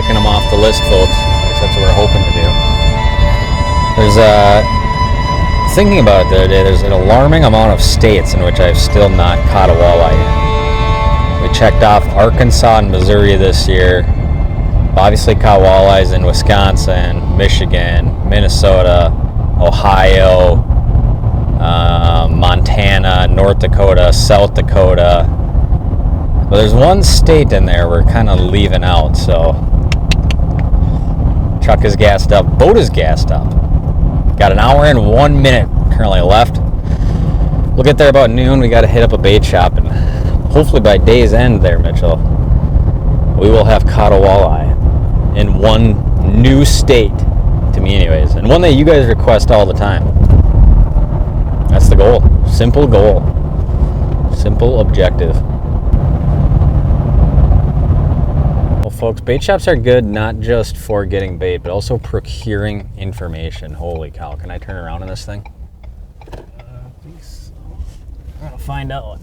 checking them off the list, folks. At least that's what we're hoping to do. There's thinking about it the other day, there's an alarming amount of states in which I've still not caught a walleye yet. We checked off Arkansas and Missouri this year. Obviously caught walleyes in Wisconsin, Michigan, Minnesota, Ohio, Montana, North Dakota, South Dakota. But there's one state in there we're kind of leaving out, so truck is gassed up, boat is gassed up. Got an hour and 1 minute currently left. We'll get there about noon. We got to hit up a bait shop, and hopefully by day's end there, Mitchell, we will have caught a walleye in one new state, to me anyways, and one that you guys request all the time. That's the goal. Simple goal. Simple objective. Well, folks, bait shops are good not just for getting bait, but also procuring information. Holy cow. Can I turn around in this thing? I think so. We're going to find out.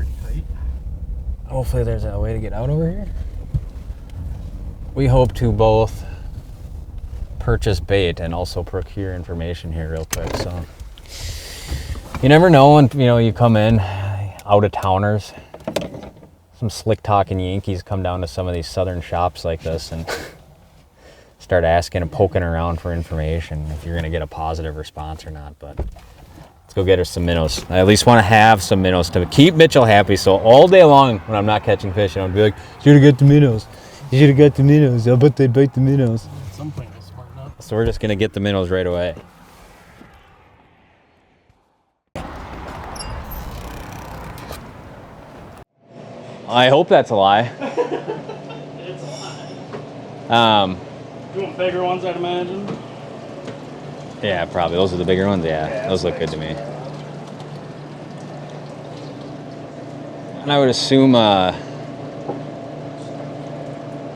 Hopefully there's a way to get out over here. We hope to both purchase bait and also procure information here real quick. So you never know when you come in, out of towners, some slick talking Yankees come down to some of these southern shops like this and start asking and poking around for information if you're gonna get a positive response or not. But let's go get her some minnows. I at least want to have some minnows to keep Mitchell happy. So all day long when I'm not catching fish, I'm be like, should have got the minnows. You should have got the minnows. I bet they'd bite the minnows. At some point they'll smarten up. So we're just gonna get the minnows right away. I hope that's a lie. It's a lie. You want bigger ones, I'd imagine? Yeah, probably. Those are the bigger ones? Yeah, those look good to me. And I would assume,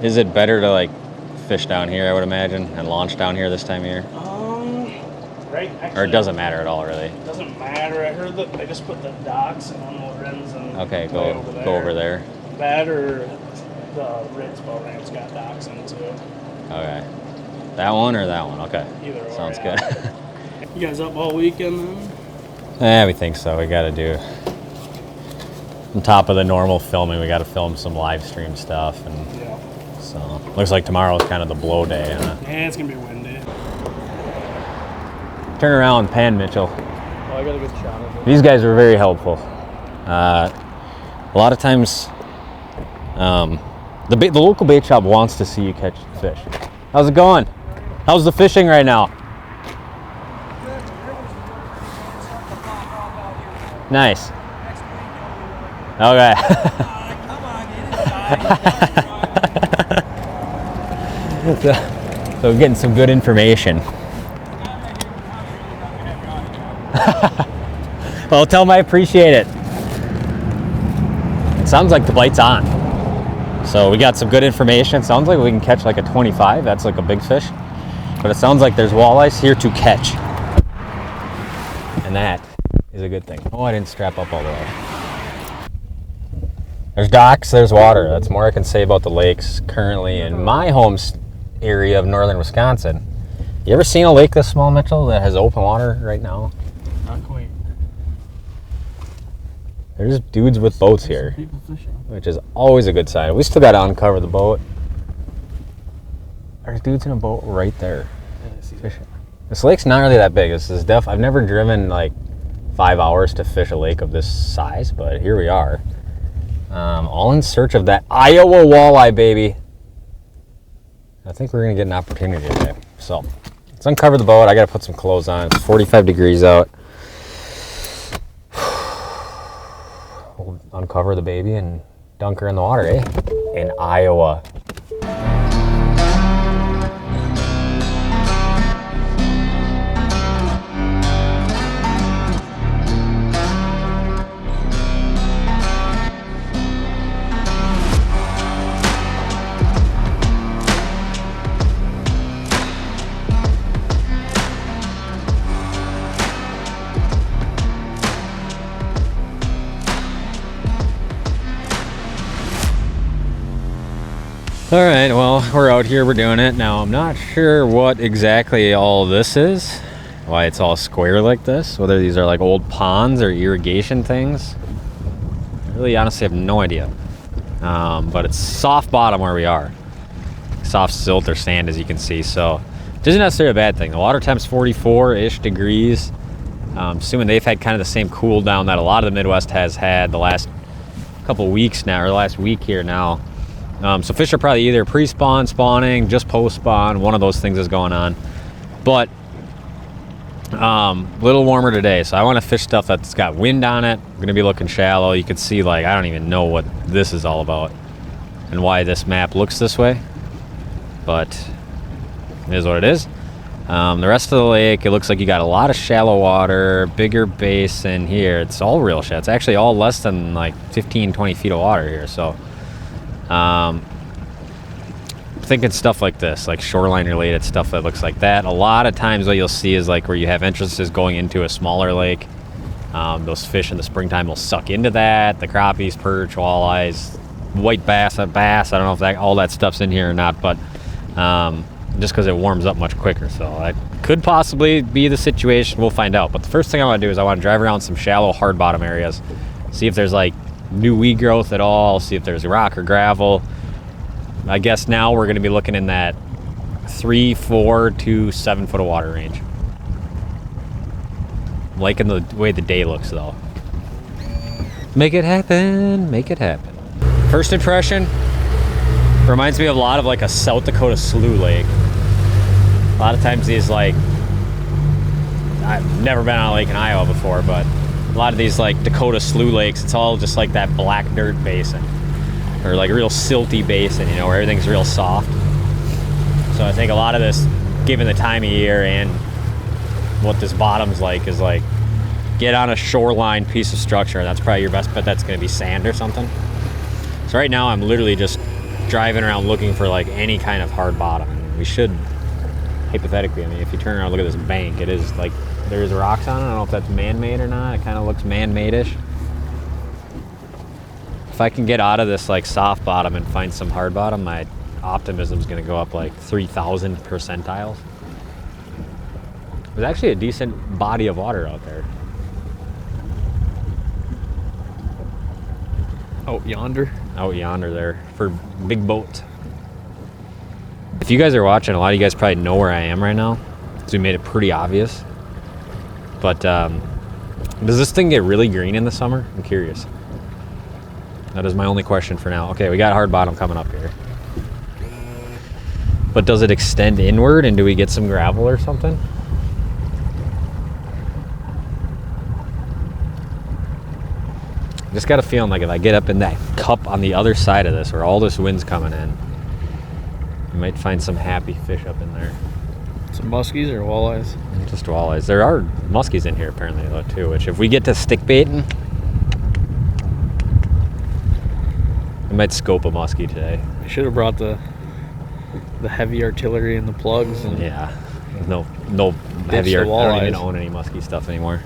is it better to like fish down here, I would imagine, and launch down here this time of year? Right. Actually, or it doesn't matter at all, really? It doesn't matter. I heard that they just put the docks on the Rens and okay, go over there. That or the Ritz boat ramps got docks in too. Okay. That one or that one? Okay. Either or. Sounds yeah. good. You guys up all weekend then? Yeah, we think so. We got to do, on top of the normal filming, we got to film some live stream stuff. And yeah. so, looks like tomorrow's kind of the blow day. Huh? Yeah, it's going to be windy. Turn around, pan, Mitchell. Oh, I got a good shot of it. These guys were very helpful. A lot of times, the local bait shop wants to see you catch fish. How's it going? How's the fishing right now? Nice. Okay. So we're getting some good information. Well, tell them I appreciate it. It sounds like the bite's on. So we got some good information. It sounds like we can catch like a 25. That's like a big fish. But it sounds like there's walleyes here to catch. And that is a good thing. Oh, I didn't strap up all the way. There's docks, there's water. That's more I can say about the lakes currently in my home area of northern Wisconsin. You ever seen a lake this small, Mitchell, that has open water right now? Not quite. There's dudes with boats here, People fishing. which is always a good sign. We still got to uncover the boat. There's dudes in a boat right there fishing. This lake's not really that big. This is I've never driven like 5 hours to fish a lake of this size, but here we are. All in search of that Iowa walleye, baby. I think we're going to get an opportunity today. So let's uncover the boat. I got to put some clothes on. It's 45 degrees out. We'll uncover the baby and dunk her in the water, eh? In Iowa. All right, well, we're out here, we're doing it. Now, I'm not sure what exactly all this is, why it's all square like this, whether these are like old ponds or irrigation things. I really honestly have no idea. But it's soft bottom where we are. Soft silt or sand, as you can see, so it isn't necessarily a bad thing. The water temp's 44-ish degrees. Assuming they've had kind of the same cool down that a lot of the Midwest has had the last couple weeks now, or the last week here now. So fish are probably either pre-spawn, spawning, just post-spawn. One of those things is going on. But a little warmer today, so I want to fish stuff that's got wind on it. I'm going to be looking shallow. You can see, like, I don't even know what this is all about and why this map looks this way. But it is what it is. The rest of the lake, it looks like you got a lot of shallow water, bigger basin here. It's all real shallow. It's actually all less than like 15, 20 feet of water here. So thinking stuff like this, like shoreline related stuff that looks like that. A lot of times what you'll see is like where you have entrances going into a smaller lake. Those fish in the springtime will suck into that. The crappies, perch, walleyes, white bass, I don't know if that all that stuff's in here or not, but just because it warms up much quicker. So that could possibly be the situation. We'll find out. But the first thing I want to do is I want to drive around some shallow hard bottom areas, see if there's like new weed growth at all, see if there's rock or gravel. I guess now we're going to be looking in that 3, 4 to 7 foot of water range. I'm liking the way the day looks though. Make it happen, make it happen. First impression, reminds me of a lot of like a South Dakota slough lake. A lot of times these, like, I've never been on a lake in Iowa before, but a lot of these like Dakota slough lakes, it's all just like that black dirt basin, or like a real silty basin, you know, where everything's real soft. So I think a lot of this, given the time of year and what this bottom's like, is like get on a shoreline piece of structure, and that's probably your best bet. That's going to be sand or something. So right now I'm literally just driving around looking for like any kind of hard bottom. And we should, hypothetically, I mean, if you turn around and look at this bank, it is like there's rocks on it. I don't know if that's man-made or not. It kind of looks man-made-ish. If I can get out of this like soft bottom and find some hard bottom, my optimism is going to go up like 3,000 percentiles. There's actually a decent body of water out there. Out yonder? Out yonder there for big boats. If you guys are watching, a lot of you guys probably know where I am right now, so we made it pretty obvious. But does this thing get really green in the summer? I'm curious. That is my only question for now. Okay, we got hard bottom coming up here. But does it extend inward, and do we get some gravel or something? Just got a feeling like if I get up in that cup on the other side of this, where all this wind's coming in, I might find some happy fish up in there. Some muskies or walleyes? Just walleyes. There are muskies in here apparently though too, which if we get to stick baiting, I might scope a muskie today. We should have brought the heavy artillery and the plugs. And yeah, no heavy. I don't even own any muskie stuff anymore.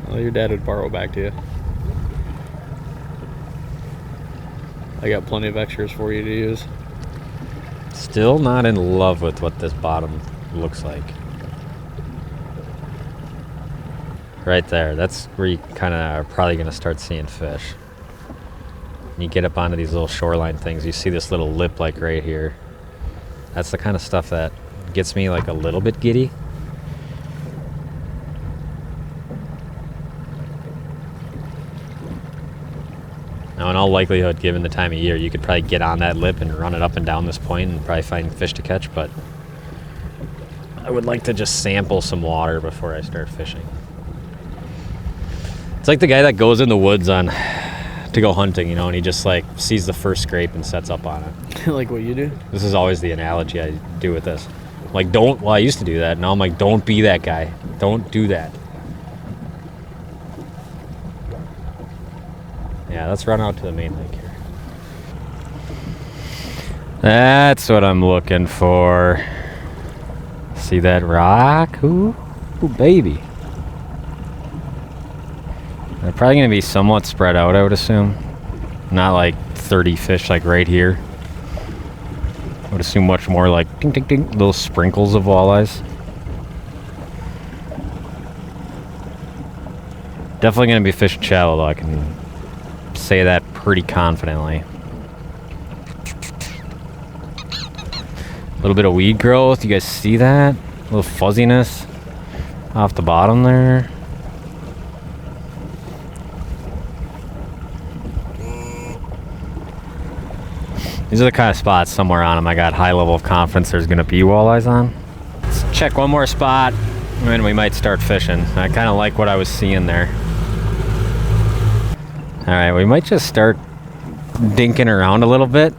Well, your dad would borrow back to you. I got plenty of extras for you to use. Still not in love with what this bottom looks like. Right there, that's where you kind of are probably going to start seeing fish. When you get up onto these little shoreline things, you see this little lip like right here. That's the kind of stuff that gets me like a little bit giddy. Now, in all likelihood, given the time of year, you could probably get on that lip and run it up and down this point and probably find fish to catch, but I would like to just sample some water before I start fishing. It's like the guy that goes in the woods to go hunting, you know, and he just like sees the first scrape and sets up on it. Like what you do? This is always the analogy I do with this. Like, I used to do that. Now I'm like, don't be that guy. Don't do that. Yeah, let's run out to the main lake here. That's what I'm looking for. See that rock? Ooh, baby. They're probably going to be somewhat spread out, I would assume. Not like 30 fish like right here. I would assume much more like ding, ding, ding, little sprinkles of walleyes. Definitely going to be fishing shallow, though. I can say that pretty confidently. A little bit of weed growth. You guys see that? A little fuzziness off the bottom there. These are the kind of spots somewhere on them I got high level of confidence there's going to be walleyes on. Let's check one more spot, and then we might start fishing. I kind of like what I was seeing there. All right, we might just start dinking around a little bit.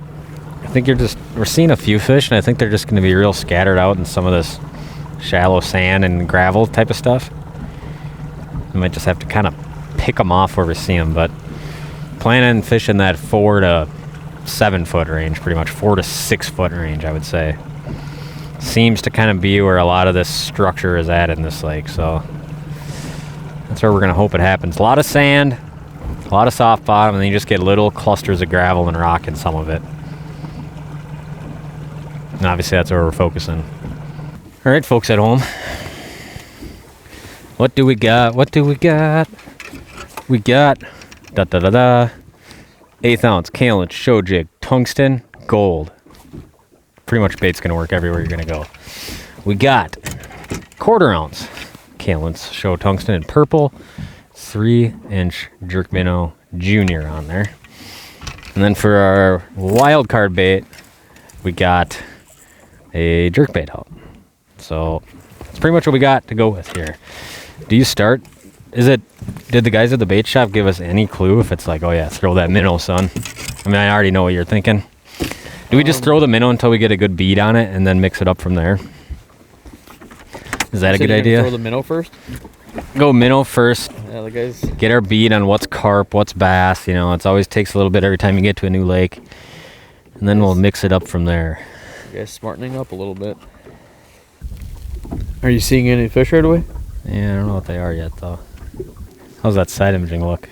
I think we're seeing a few fish, and I think they're just going to be real scattered out in some of this shallow sand and gravel type of stuff. We might just have to kind of pick them off where we see them, but planning on fishing that 4 to 7 foot range, pretty much 4 to 6 foot range, I would say. Seems to kind of be where a lot of this structure is at in this lake, so that's where we're going to hope it happens. A lot of sand, a lot of soft bottom, and then you just get little clusters of gravel and rock in some of it. And obviously that's where we're focusing. All right, folks at home. What do we got? What do we got? We got 1/8 ounce Kalin show jig, tungsten, gold. Pretty much bait's gonna work everywhere you're gonna go. We got 1/4 ounce Kalin's show tungsten in purple, 3-inch jerk minnow junior on there. And then for our wild card bait, we got a jerkbait out. So that's pretty much what we got to go with here. Do you start? Did the guys at the bait shop give us any clue if it's like, oh yeah, throw that minnow, son? I mean, I already know what you're thinking. Do we just throw the minnow until we get a good bead on it and then mix it up from there? Is that a good idea? Throw the minnow first? Go minnow first. Yeah, the guys. Get our bead on what's carp, what's bass. You know, it always takes a little bit every time you get to a new lake. And then we'll mix it up from there. You guys smartening up a little bit. Are you seeing any fish right away? Yeah, I don't know what they are yet, though. How's that side imaging look?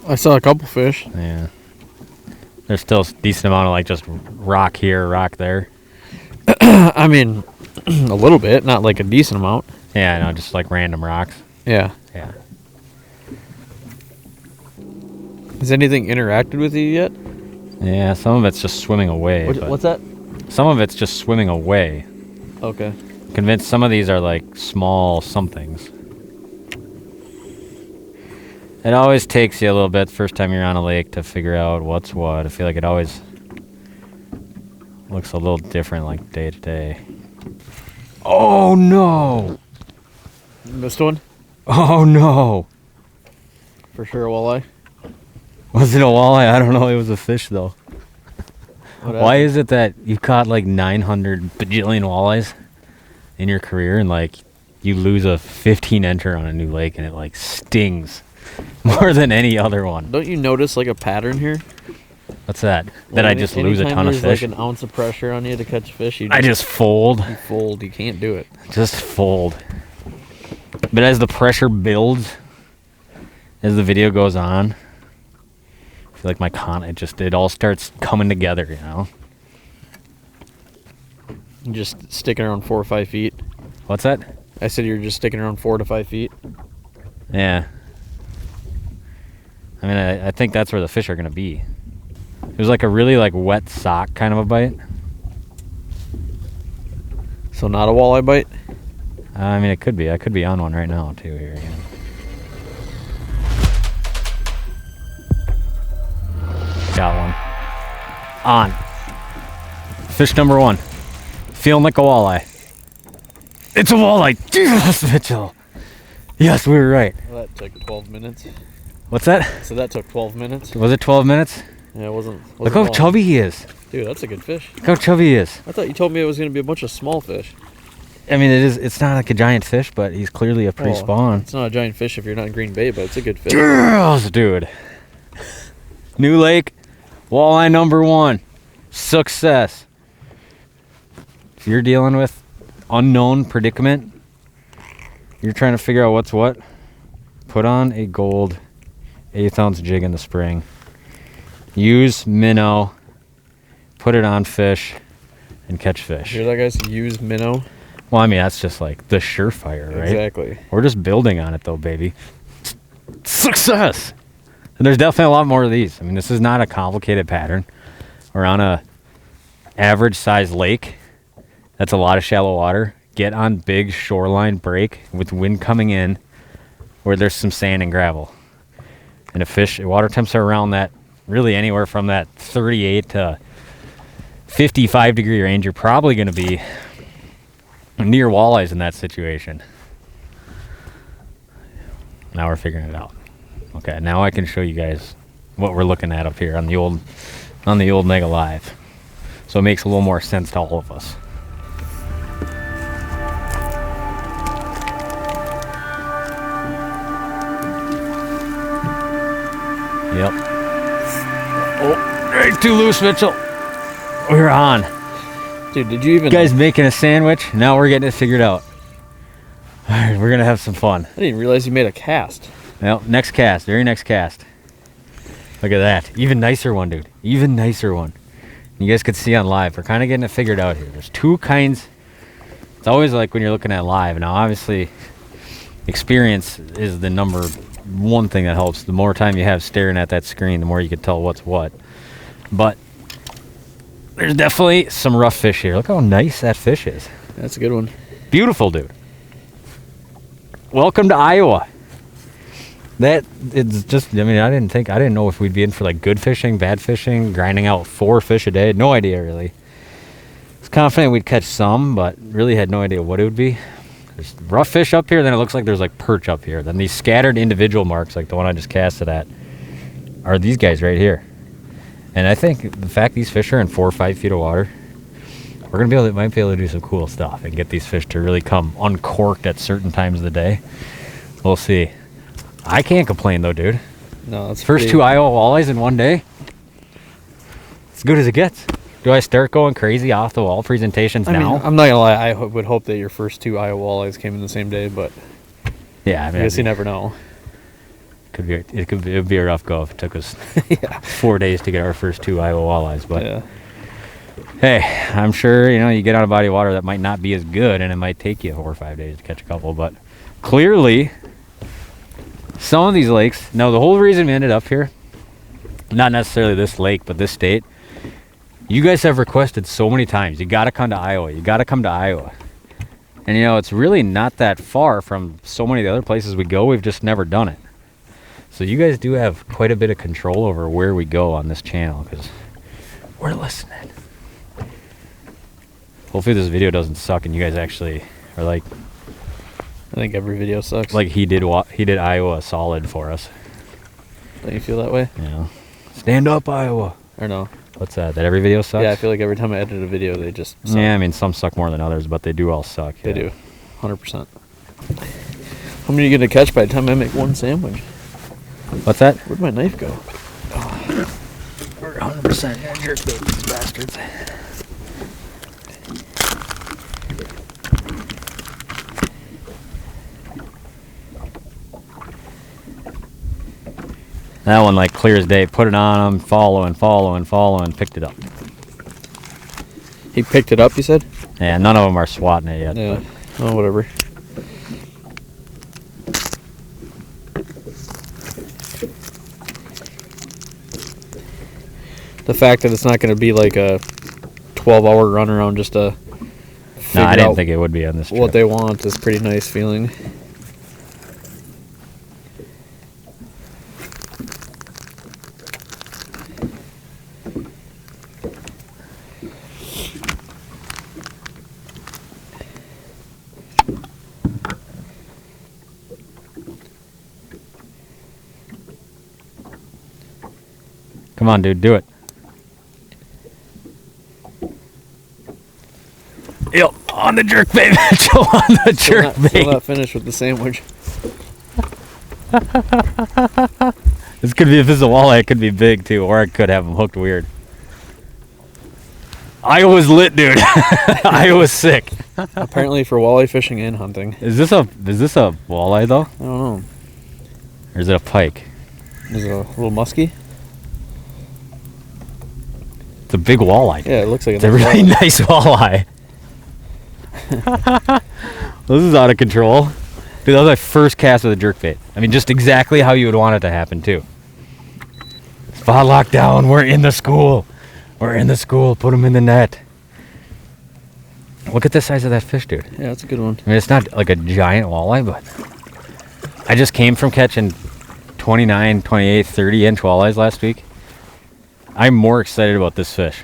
I saw a couple fish. Yeah. There's still a decent amount of, like, just rock here, rock there. I mean, a little bit, not like a decent amount. Yeah, I know, just like random rocks. Yeah. Yeah. Has anything interacted with you yet? Yeah, some of it's just swimming away. What's that? Some of it's just swimming away. Okay. Convinced some of these are like small somethings. It always takes you a little bit first time you're on a lake to figure out what's what. I feel like it always looks a little different like day to day. Oh no! Missed one? Oh no! For sure a walleye. Was it a walleye? I don't know. It was a fish though. Why is it that you caught like 900 bajillion walleyes in your career and like you lose a 15 enter on a new lake and it like stings more than any other one? Don't you notice like a pattern here? What's that? That I just lose a ton of fish? Like an ounce of pressure on you to catch fish. I just fold. You fold. You can't do it. Just fold. But as the pressure builds, as the video goes on, I feel like my it all starts coming together, you know? You're just sticking around 4 or 5 feet. What's that? I said you're just sticking around 4 to 5 feet. Yeah. I mean, I think that's where the fish are going to be. It was like a really like wet sock kind of a bite. So not a walleye bite? I mean, it could be. I could be on one right now, too, here again. Got one. On. Fish number 1. Feeling like a walleye. It's a walleye. Yes, Mitchell. Yes, we were right. Well, that took 12 minutes. What's that? So that took 12 minutes. Was it 12 minutes? Yeah, it wasn't Look how long. chubby he is. Dude, that's a good fish. Look how chubby he is. I thought you told me it was going to be a bunch of small fish. I mean, it's not like a giant fish, but he's clearly a pre-spawn. It's not a giant fish if you're not in Green Bay, but it's a good fish. Girls, dude. New lake, walleye number 1. Success. If you're dealing with unknown predicament, you're trying to figure out what's what, put on a gold 1/8 ounce jig in the spring. Use minnow put it on fish, and catch fish. Hear that, guys? Use minnow. Well, I mean, that's just like the surefire, right? Exactly. We're just building on it, though, baby. Success! And there's definitely a lot more of these. I mean, this is not a complicated pattern. We're on a average size lake. That's a lot of shallow water. Get on big shoreline break with wind coming in where there's some sand and gravel. And the fish, water temps are around that, really anywhere from that 38 to 55 degree range. You're probably going to be near walleyes in that situation. Now we're figuring it out. Okay, now I can show you guys what we're looking at up here on the old Mega Live. So it makes a little more sense to all of us. Yep. Oh, right, too loose, Mitchell. We're on. Dude, did you even... Guys making a sandwich. Now we're getting it figured out. All right, we're going to have some fun. I didn't realize you made a cast. Well, next cast. Very next cast. Look at that. Even nicer one, dude. Even nicer one. You guys could see on live. We're kind of getting it figured out here. There's two kinds. It's always like when you're looking at live. Now, obviously, experience is the number one thing that helps. The more time you have staring at that screen, the more you can tell what's what. But there's definitely some rough fish here. Look how nice that fish is. That's a good one. Beautiful, dude. Welcome to Iowa. That it's just, I mean, I didn't know if we'd be in for like good fishing, bad fishing, grinding out 4 fish a day. No idea, really. I was confident we'd catch some, but really had no idea what it would be. There's rough fish up here, then it looks like there's like perch up here. Then these scattered individual marks, like the one I just casted at, are these guys right here. And I think the fact these fish are in 4 or 5 feet of water, we're gonna might be able to do some cool stuff and get these fish to really come uncorked at certain times of the day. We'll see. I can't complain though, dude. No, that's First 2 Iowa walleyes in one day. As good as it gets. Do I start going crazy off the wall presentations now? I'm not gonna lie. I would hope that your first 2 Iowa walleyes came in the same day, but yeah, I mean, I guess you never know. It could be a rough go if it took us Yeah. 4 days to get our first 2 Iowa walleyes. But Yeah. hey, I'm sure you get on a body of water that might not be as good, and it might take you 4 or 5 days to catch a couple. But clearly, some of these lakes. Now, the whole reason we ended up here, not necessarily this lake, but this state. You guys have requested so many times, you got to come to Iowa. You got to come to Iowa. And, it's really not that far from so many of the other places we go. We've just never done it. So you guys do have quite a bit of control over where we go on this channel because we're listening. Hopefully this video doesn't suck and you guys actually are like... I think every video sucks. Like he did Iowa solid for us. Don't you feel that way? Yeah. Stand up, Iowa. Or no? What's that? That every video sucks? Yeah, I feel like every time I edit a video, they just suck. Yeah, I mean, some suck more than others, but they do all suck. They do. 100%. How many are you going to catch by the time I make one sandwich? What's that? Where'd my knife go? We're 100% jerkbait, these bastards. That one, like clear as day. Put it on him, follow, picked it up. He picked it up, you said? Yeah, none of them are swatting it yet. Yeah. Oh, whatever. The fact that it's not going to be like a 12-hour run around just to No, I didn't think it would be on this trip. What they want is pretty nice feeling. Come on, dude, do it. Yep, on the jerkbait, Mitchell, on the jerkbait. Still not finished with the sandwich. This could be, if this is a walleye, it could be big too, or I could have them hooked weird. Iowa's lit, dude. Iowa's sick. Apparently for walleye fishing and hunting. Is this a walleye though? I don't know. Or is it a pike? Is it a little musky? It's a big walleye. Yeah, it looks like It's a really nice walleye. This is out of control. Dude, that was my first cast with a jerkbait. I mean, just exactly how you would want it to happen, too. Spot locked down. We're in the school. We're in the school. Put him in the net. Look at the size of that fish, dude. Yeah, that's a good one. I mean, it's not like a giant walleye, but I just came from catching 29, 28, 30-inch walleyes last week. I'm more excited about this fish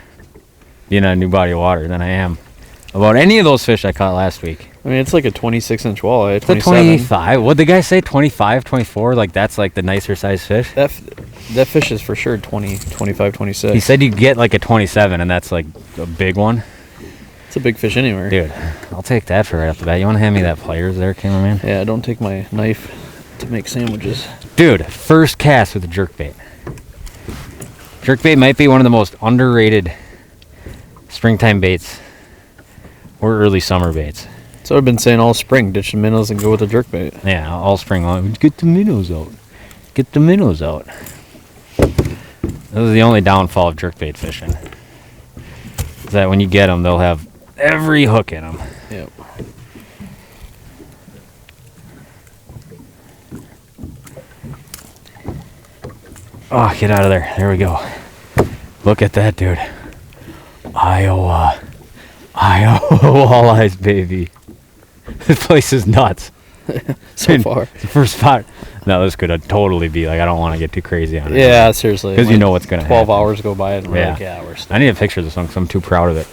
being on a new body of water than I am about any of those fish I caught last week. I mean, it's like a 26-inch walleye, It's a 25. What'd the guy say? 25, 24? Like, that's like the nicer size fish? That fish is for sure 20, 25, 26. He said you get like a 27, and that's like a big one. It's a big fish anywhere. Dude, I'll take that for right off the bat. You want to hand me that pliers there, cameraman? Yeah, don't take my knife to make sandwiches. Dude, first cast with a jerkbait. Jerkbait might be one of the most underrated springtime baits or early summer baits. So I've been saying all spring, ditch the minnows and go with the jerkbait. Yeah, all spring long. Get the minnows out. Get the minnows out. This is the only downfall of jerkbait fishing. Is that when you get them, they'll have every hook in them. Yep. Oh, get out of there. There we go. Look at that, dude. Iowa walleyes, baby. This place is nuts. So far. The first spot. No, this could totally be like, I don't want to get too crazy on it. Yeah, seriously. Because you know what's going to happen. 12 hours go by and we're like, yeah, we're stuck. I need a picture of this one because I'm too proud of it.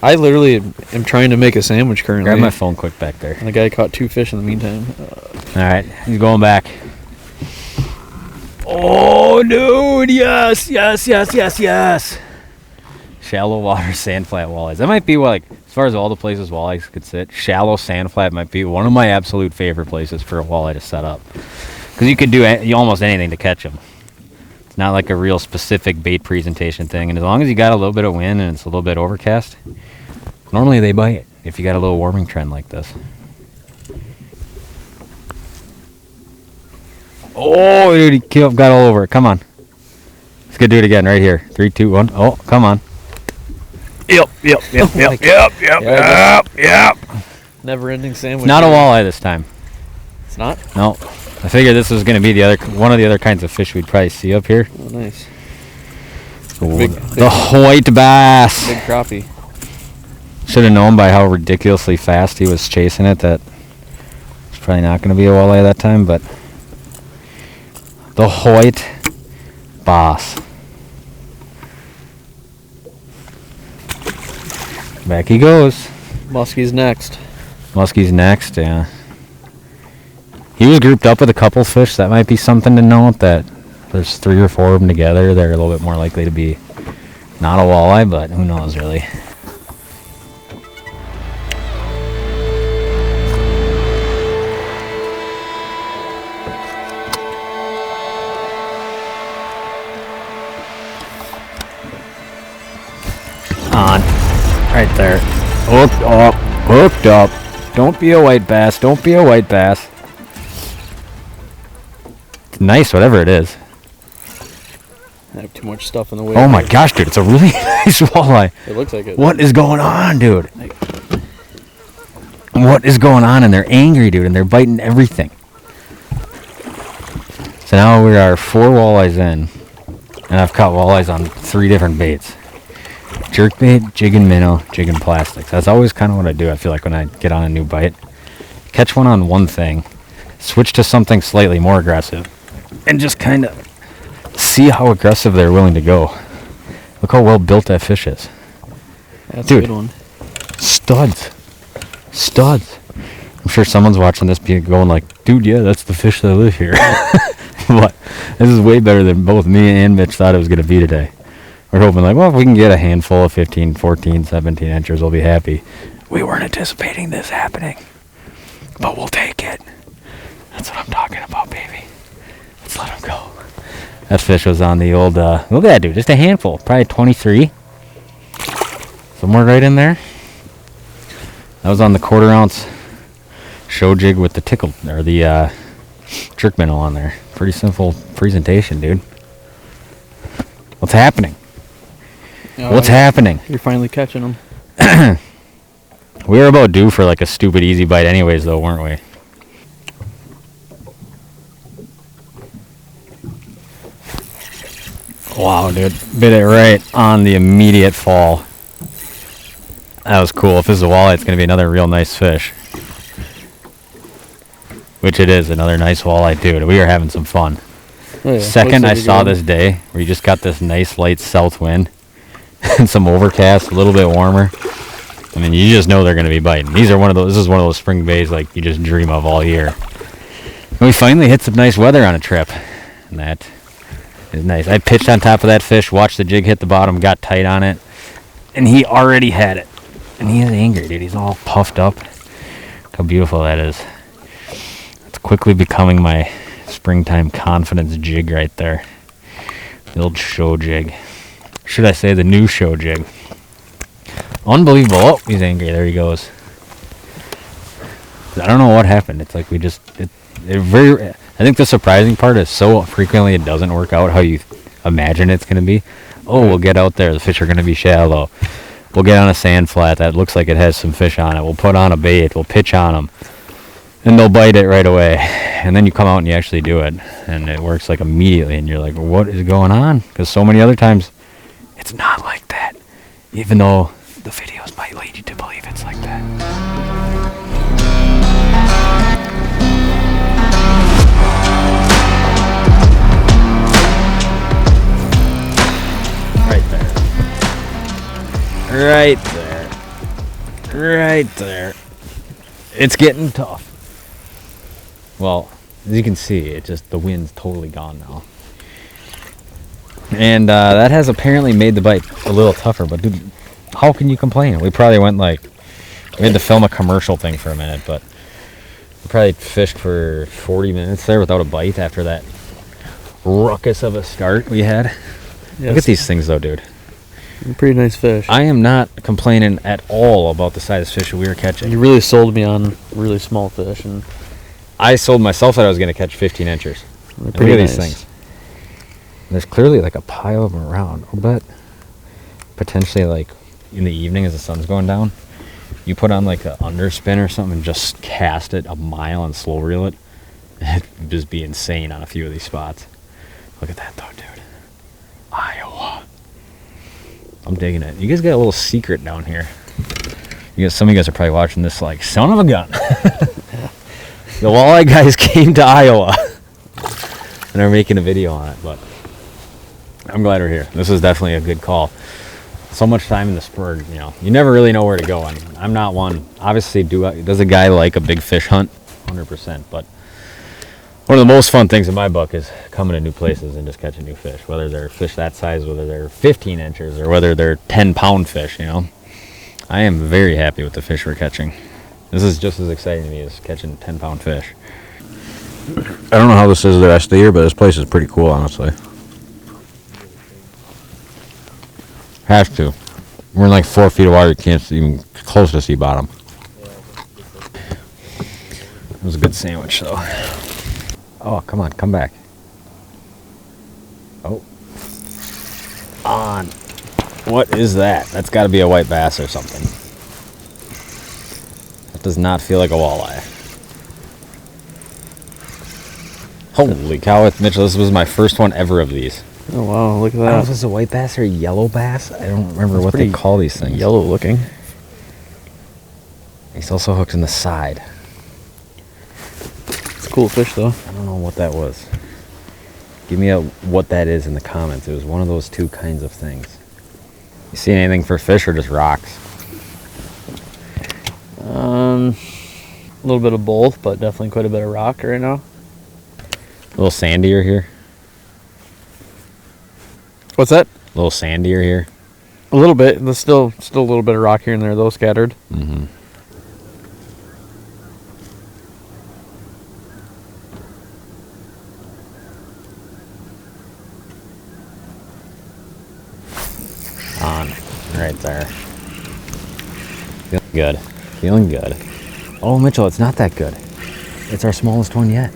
I literally am trying to make a sandwich currently. Grab my phone quick back there. And the guy caught 2 fish in the meantime. All right, he's going back. Oh, dude, yes. Shallow water sand flat walleyes. That might be like, as far as all the places walleyes could sit, shallow sand flat might be one of my absolute favorite places for a walleye to set up. Because you could do almost anything to catch them. It's not like a real specific bait presentation thing. And as long as you got a little bit of wind and it's a little bit overcast, normally they bite if you got a little warming trend like this. Oh, dude, he got all over it. Come on. Let's go do it again right here. 3, 2, 1. Oh, come on. Yep. Never ending sandwich. Not a walleye this time. It's not? No. I figured this was going to be one of the other kinds of fish we'd probably see up here. Oh, nice. The white bass. Big crappie. Should have known by how ridiculously fast he was chasing it that it's probably not going to be a walleye that time, but the white bass. Back he goes. Muskie's next. Muskie's next, yeah. He was grouped up with a couple fish. That might be something to note, that there's 3 or 4 of them together. They're a little bit more likely to be not a walleye, but who knows, really. On. Right there. Hooked up. Don't be a white bass. Don't be a white bass. It's nice, whatever it is. I have too much stuff in the way. Oh my gosh, dude. It's a really nice walleye. It looks like it. What is going on, dude? What is going on? And they're angry, dude, and they're biting everything. So now we are 4 walleyes in, and I've caught walleyes on 3 different baits. Jerkbait, jig and minnow, jig and plastics. That's always kind of what I do, I feel like, when I get on a new bite. Catch one on one thing, switch to something slightly more aggressive, and just kind of see how aggressive they're willing to go. Look how well built that fish is. That's Dude, a good one. Studs. I'm sure someone's watching this going like, dude, yeah, that's the fish that live here. But this is way better than both me and Mitch thought it was going to be today. We're hoping like, well, if we can get a handful of 15, 14, 17 inches, we'll be happy. We weren't anticipating this happening, but we'll take it. That's what I'm talking about, baby. Let's let him go. That fish was on the old, look at that, dude, just a handful, probably 23. Somewhere right in there. That was on the 1/4 ounce show jig with the tickle, or the jerk minnow on there. Pretty simple presentation, dude. What's happening? What's happening? You're finally catching them. We were about due for like a stupid easy bite anyways, though, weren't we? Wow, dude. Bit it right on the immediate fall. That was cool. If this is a walleye, it's going to be another real nice fish. Which it is, another nice walleye, dude. We are having some fun. Oh, yeah. Second I Looks like saw you're this day, where you just got this nice light south wind and some overcast, a little bit warmer. I mean, you just know they're going to be biting. These are this is one of those spring bays like you just dream of all year. And we finally hit some nice weather on a trip. And that is nice. I pitched on top of that fish, watched the jig hit the bottom, got tight on it, and he already had it. And he is angry, dude. He's all puffed up. Look how beautiful that is. It's quickly becoming my springtime confidence jig right there. The old show jig. Should I say the new show jig? Unbelievable. Oh, he's angry. There he goes. I don't know what happened. It's like we just... I think the surprising part is so frequently it doesn't work out how you imagine it's going to be. Oh, we'll get out there. The fish are going to be shallow. We'll get on a sand flat that looks like it has some fish on it. We'll put on a bait. We'll pitch on them. And they'll bite it right away. And then you come out and you actually do it. And it works like immediately. And you're like, what is going on? Because so many other times, it's not like that. Even though the videos might lead you to believe it's like that. Right there. Right there. It's getting tough. Well, as you can see, the wind's totally gone now. And that has apparently made the bite a little tougher, but dude, how can you complain? We probably went we had to film a commercial thing for a minute, but we probably fished for 40 minutes there without a bite after that ruckus of a start we had. Yes. Look at these things though, dude. Pretty nice fish. I am not complaining at all about the size fish we were catching. You really sold me on really small fish, and I sold myself that I was going to catch 15 inchers. Look at nice. these things. There's clearly like a pile of them around. I'll bet potentially like in the evening as the sun's going down, you put on like an underspin or something and just cast it a mile and slow reel it. It'd just be insane on a few of these spots. Look at that though, dude. Iowa. I'm digging it. You guys got a little secret down here. Some of you guys are probably watching this like, son of a gun. The walleye guys came to Iowa. And they're making a video on it, but I'm glad we're here. This is definitely a good call. So much time in the spur, you never really know where to go. And I'm not one. Obviously, does a guy like a big fish hunt? 100%. But one of the most fun things in my book is coming to new places and just catching new fish, whether they're fish that size, whether they're 15 inches, or whether they're 10-pound fish, I am very happy with the fish we're catching. This is just as exciting to me as catching 10-pound fish. I don't know how this is the rest of the year, but this place is pretty cool, honestly. Has to. We're in like 4 feet of water, you can't even close to see bottom. It was a good sandwich, though. Oh, come on, come back. Oh. On. What is that? That's got to be a white bass or something. That does not feel like a walleye. Holy cow, Mitchell, this was my first one ever of these. Oh, wow, look at I don't know that. if this is a white bass or a yellow bass. I don't remember what they call these things. Yellow looking. He's also hooked in the side. It's a cool fish, though. I don't know what that was. Give me what that is in the comments. It was one of those two kinds of things. You see anything for fish or just rocks? A little bit of both, but definitely quite a bit of rock right now. A little sandier here. What's that? A little sandier here. A little bit. There's still a little bit of rock here and there, though, scattered. Mm-hmm. On. Right there. Feeling good. Feeling good. Oh, Mitchell, it's not that good. It's our smallest one yet.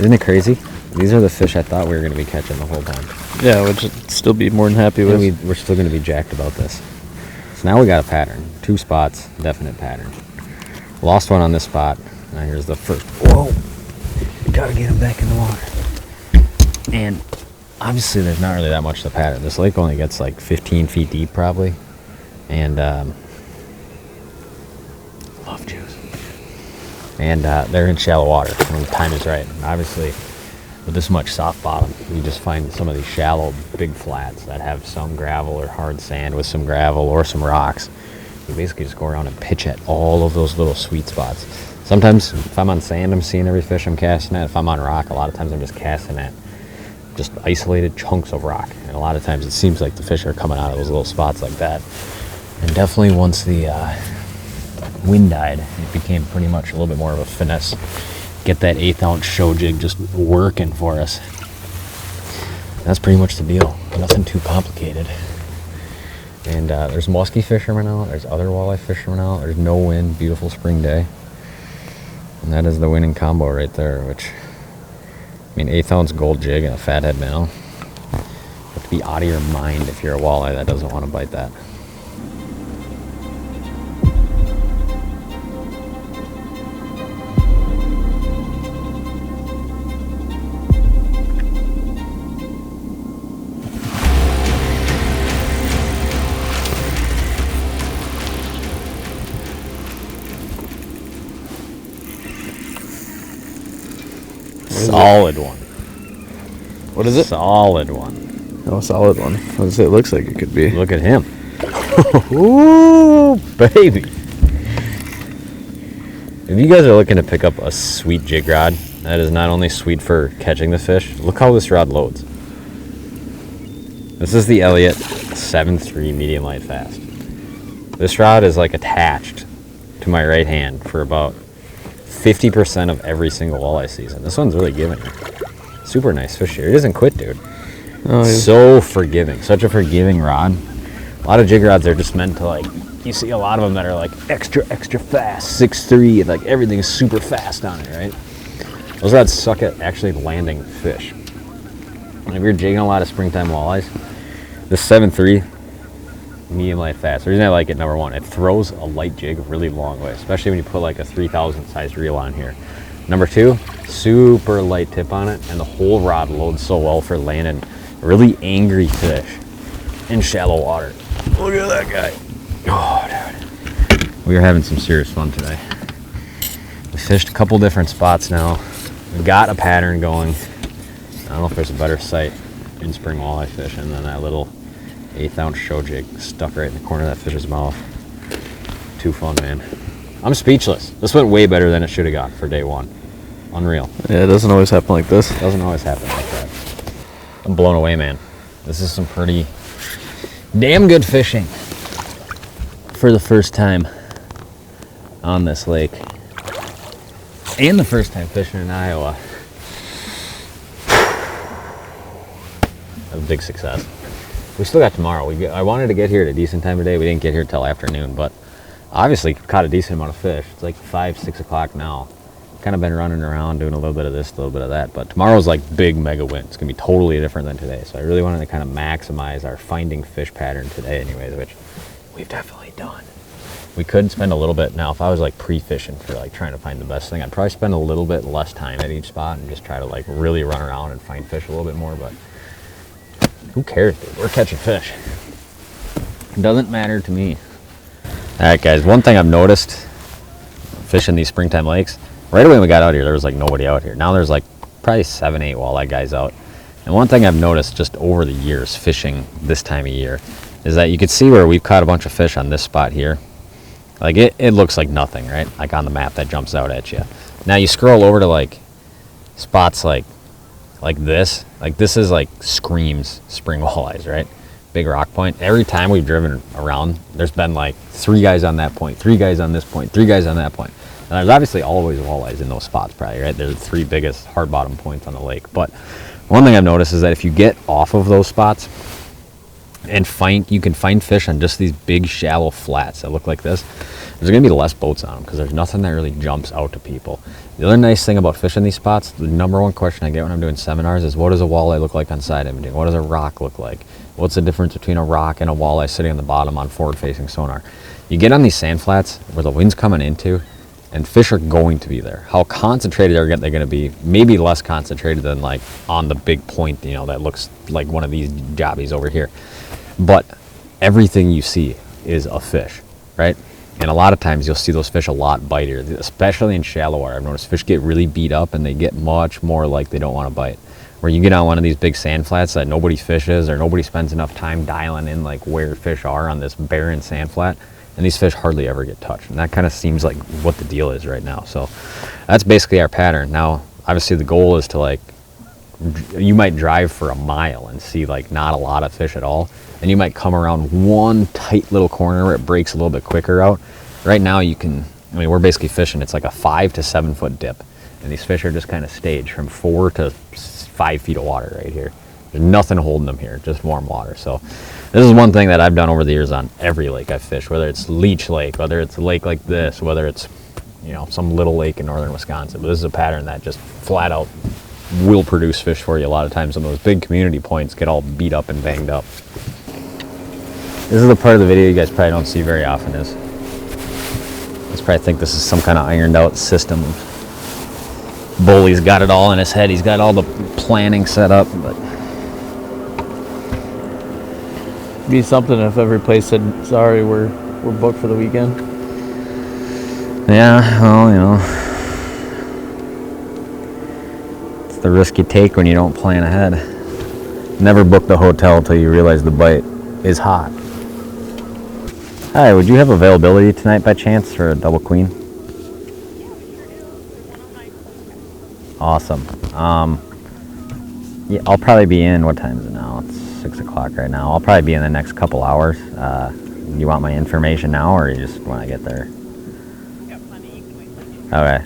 Isn't it crazy? These are the fish I thought we were going to be catching the whole time. Yeah, which I'd still be more than happy with. And we're still going to be jacked about this. So now we got a pattern. 2 spots, definite pattern. Lost one on this spot. Now here's the first. Whoa! Gotta get him back in the water. And obviously there's not really that much to the pattern. This lake only gets like 15 feet deep probably. And love juice. And they're in shallow water when the time is right. And obviously with this much soft bottom, you just find some of these shallow big flats that have some gravel or hard sand with some gravel or some rocks. You basically just go around and pitch at all of those little sweet spots. Sometimes if I'm on sand, I'm seeing every fish I'm casting at. If I'm on rock, a lot of times I'm just casting at just isolated chunks of rock. And a lot of times it seems like the fish are coming out of those little spots like that. And definitely once the wind died, it became pretty much a little bit more of a finesse. Get that 1/8 ounce show jig just working for us. That's pretty much the deal. Nothing too complicated. And there's musky fishermen out. There's other walleye fishermen out. There's no wind. Beautiful spring day. And that is the winning combo right there, which, I mean, 1/8 ounce gold jig and a fathead minnow. You have to be out of your mind if you're a walleye that doesn't want to bite that. Solid one. What is it? Solid one. Oh, solid one. What does it looks like it could be? Look at him. Ooh, baby. If you guys are looking to pick up a sweet jig rod that is not only sweet for catching the fish, look how this rod loads. This is the Elliott 7.3 medium light fast. This rod is like attached to my right hand for about 50% of every single walleye season. This one's really giving it. Super nice fish here. He doesn't quit, dude. Oh, yeah. So forgiving. Such a forgiving rod. A lot of jig rods are just meant to, like, you see a lot of them that are like extra fast, 6.3, and like everything is super fast on it, right? Those rods suck at actually landing fish. And if you're jigging a lot of springtime walleyes, this 7.3 medium light fast. The reason I like it, number one, it throws a light jig a really long way, especially when you put like a 3,000 size reel on here. Number two, super light tip on it, and the whole rod loads so well for landing really angry fish in shallow water. Look at that guy. Oh, dude. We are having some serious fun today. We fished a couple different spots now. We got a pattern going. I don't know if there's a better sight in spring walleye fishing than that little 1/8 ounce show jig stuck right in the corner of that fish's mouth. Too fun, man. I'm speechless. This went way better than it should have gone for day one. Unreal. Yeah, it doesn't always happen like this. It doesn't always happen like that. I'm blown away, man. This is some pretty damn good fishing for the first time on this lake. And the first time fishing in Iowa. A big success. We still got tomorrow. I wanted to get here at a decent time today. We didn't get here till afternoon, but obviously caught a decent amount of fish. It's like 5, 6 o'clock now. Kind of been running around doing a little bit of this, a little bit of that, but tomorrow's like big mega wind. It's gonna be totally different than today. So I really wanted to kind of maximize our finding fish pattern today anyways, which we've definitely done. We could spend a little bit now. If I was like pre-fishing for like trying to find the best thing, I'd probably spend a little bit less time at each spot and just try to like really run around and find fish a little bit more, but who cares, dude? We're catching fish. It doesn't matter to me. All right, guys, one thing I've noticed fishing these springtime lakes, right away when we got out here, there was like nobody out here. Now there's like probably 7, 8 walleye guys out. And one thing I've noticed just over the years fishing this time of year is that you can see where we've caught a bunch of fish on this spot here. Like it looks like nothing, right? Like on the map that jumps out at you. Now you scroll over to like spots like this. Like this is like screams spring walleyes, right? Big rock point. Every time we've driven around, there's been like 3 guys on that point, 3 guys on this point, 3 guys on that point. And there's obviously always walleyes in those spots probably, right? They're the 3 biggest hard bottom points on the lake. But one thing I've noticed is that if you get off of those spots and you can find fish on just these big shallow flats that look like this. there's going to be less boats on them because there's nothing that really jumps out to people. The other nice thing about fishing these spots, the number one question I get when I'm doing seminars is, what does a walleye look like on side imaging? What does a rock look like? What's the difference between a rock and a walleye sitting on the bottom on forward-facing sonar? You get on these sand flats where the wind's coming into, and fish are going to be there. How concentrated are they going to be? Maybe less concentrated than like on the big point, you know, that looks like one of these jobbies over here. But everything you see is a fish, right? And a lot of times you'll see those fish a lot bitier, especially in shallow water. I've noticed fish get really beat up and they get much more like they don't want to bite. Where you get on one of these big sand flats that nobody fishes or nobody spends enough time dialing in like where fish are on this barren sand flat, and these fish hardly ever get touched. And that kind of seems like what the deal is right now. So that's basically our pattern. Now, obviously the goal is to like, you might drive for a mile and see like not a lot of fish at all. And you might come around one tight little corner where it breaks a little bit quicker out. Right now you can, I mean, we're basically fishing, it's like a 5 to 7 foot dip. And these fish are just kind of staged from 4 to 5 feet of water right here. There's nothing holding them here, just warm water. So this is one thing that I've done over the years on every lake I've fished, whether it's Leech Lake, whether it's a lake like this, whether it's, you know, some little lake in northern Wisconsin. But this is a pattern that just flat out will produce fish for you a lot of times. Some of those big community points get all beat up and banged up. This is the part of the video you guys probably don't see very often. Is you guys probably think this is some kind of ironed out system. Boley's got it all in his head. He's got all the planning set up, but Be something if every place said, sorry, we're booked for the weekend. yeah, well, you know, it's the risk you take when you don't plan ahead. Never book the hotel until you realize the bite is hot. Hi, would you have availability tonight by chance for a double queen? Awesome. Yeah, I'll probably be in, what time is it now? It's 6 o'clock right now. I'll probably be in the next couple hours. You want my information now, or you just want to get there? Okay.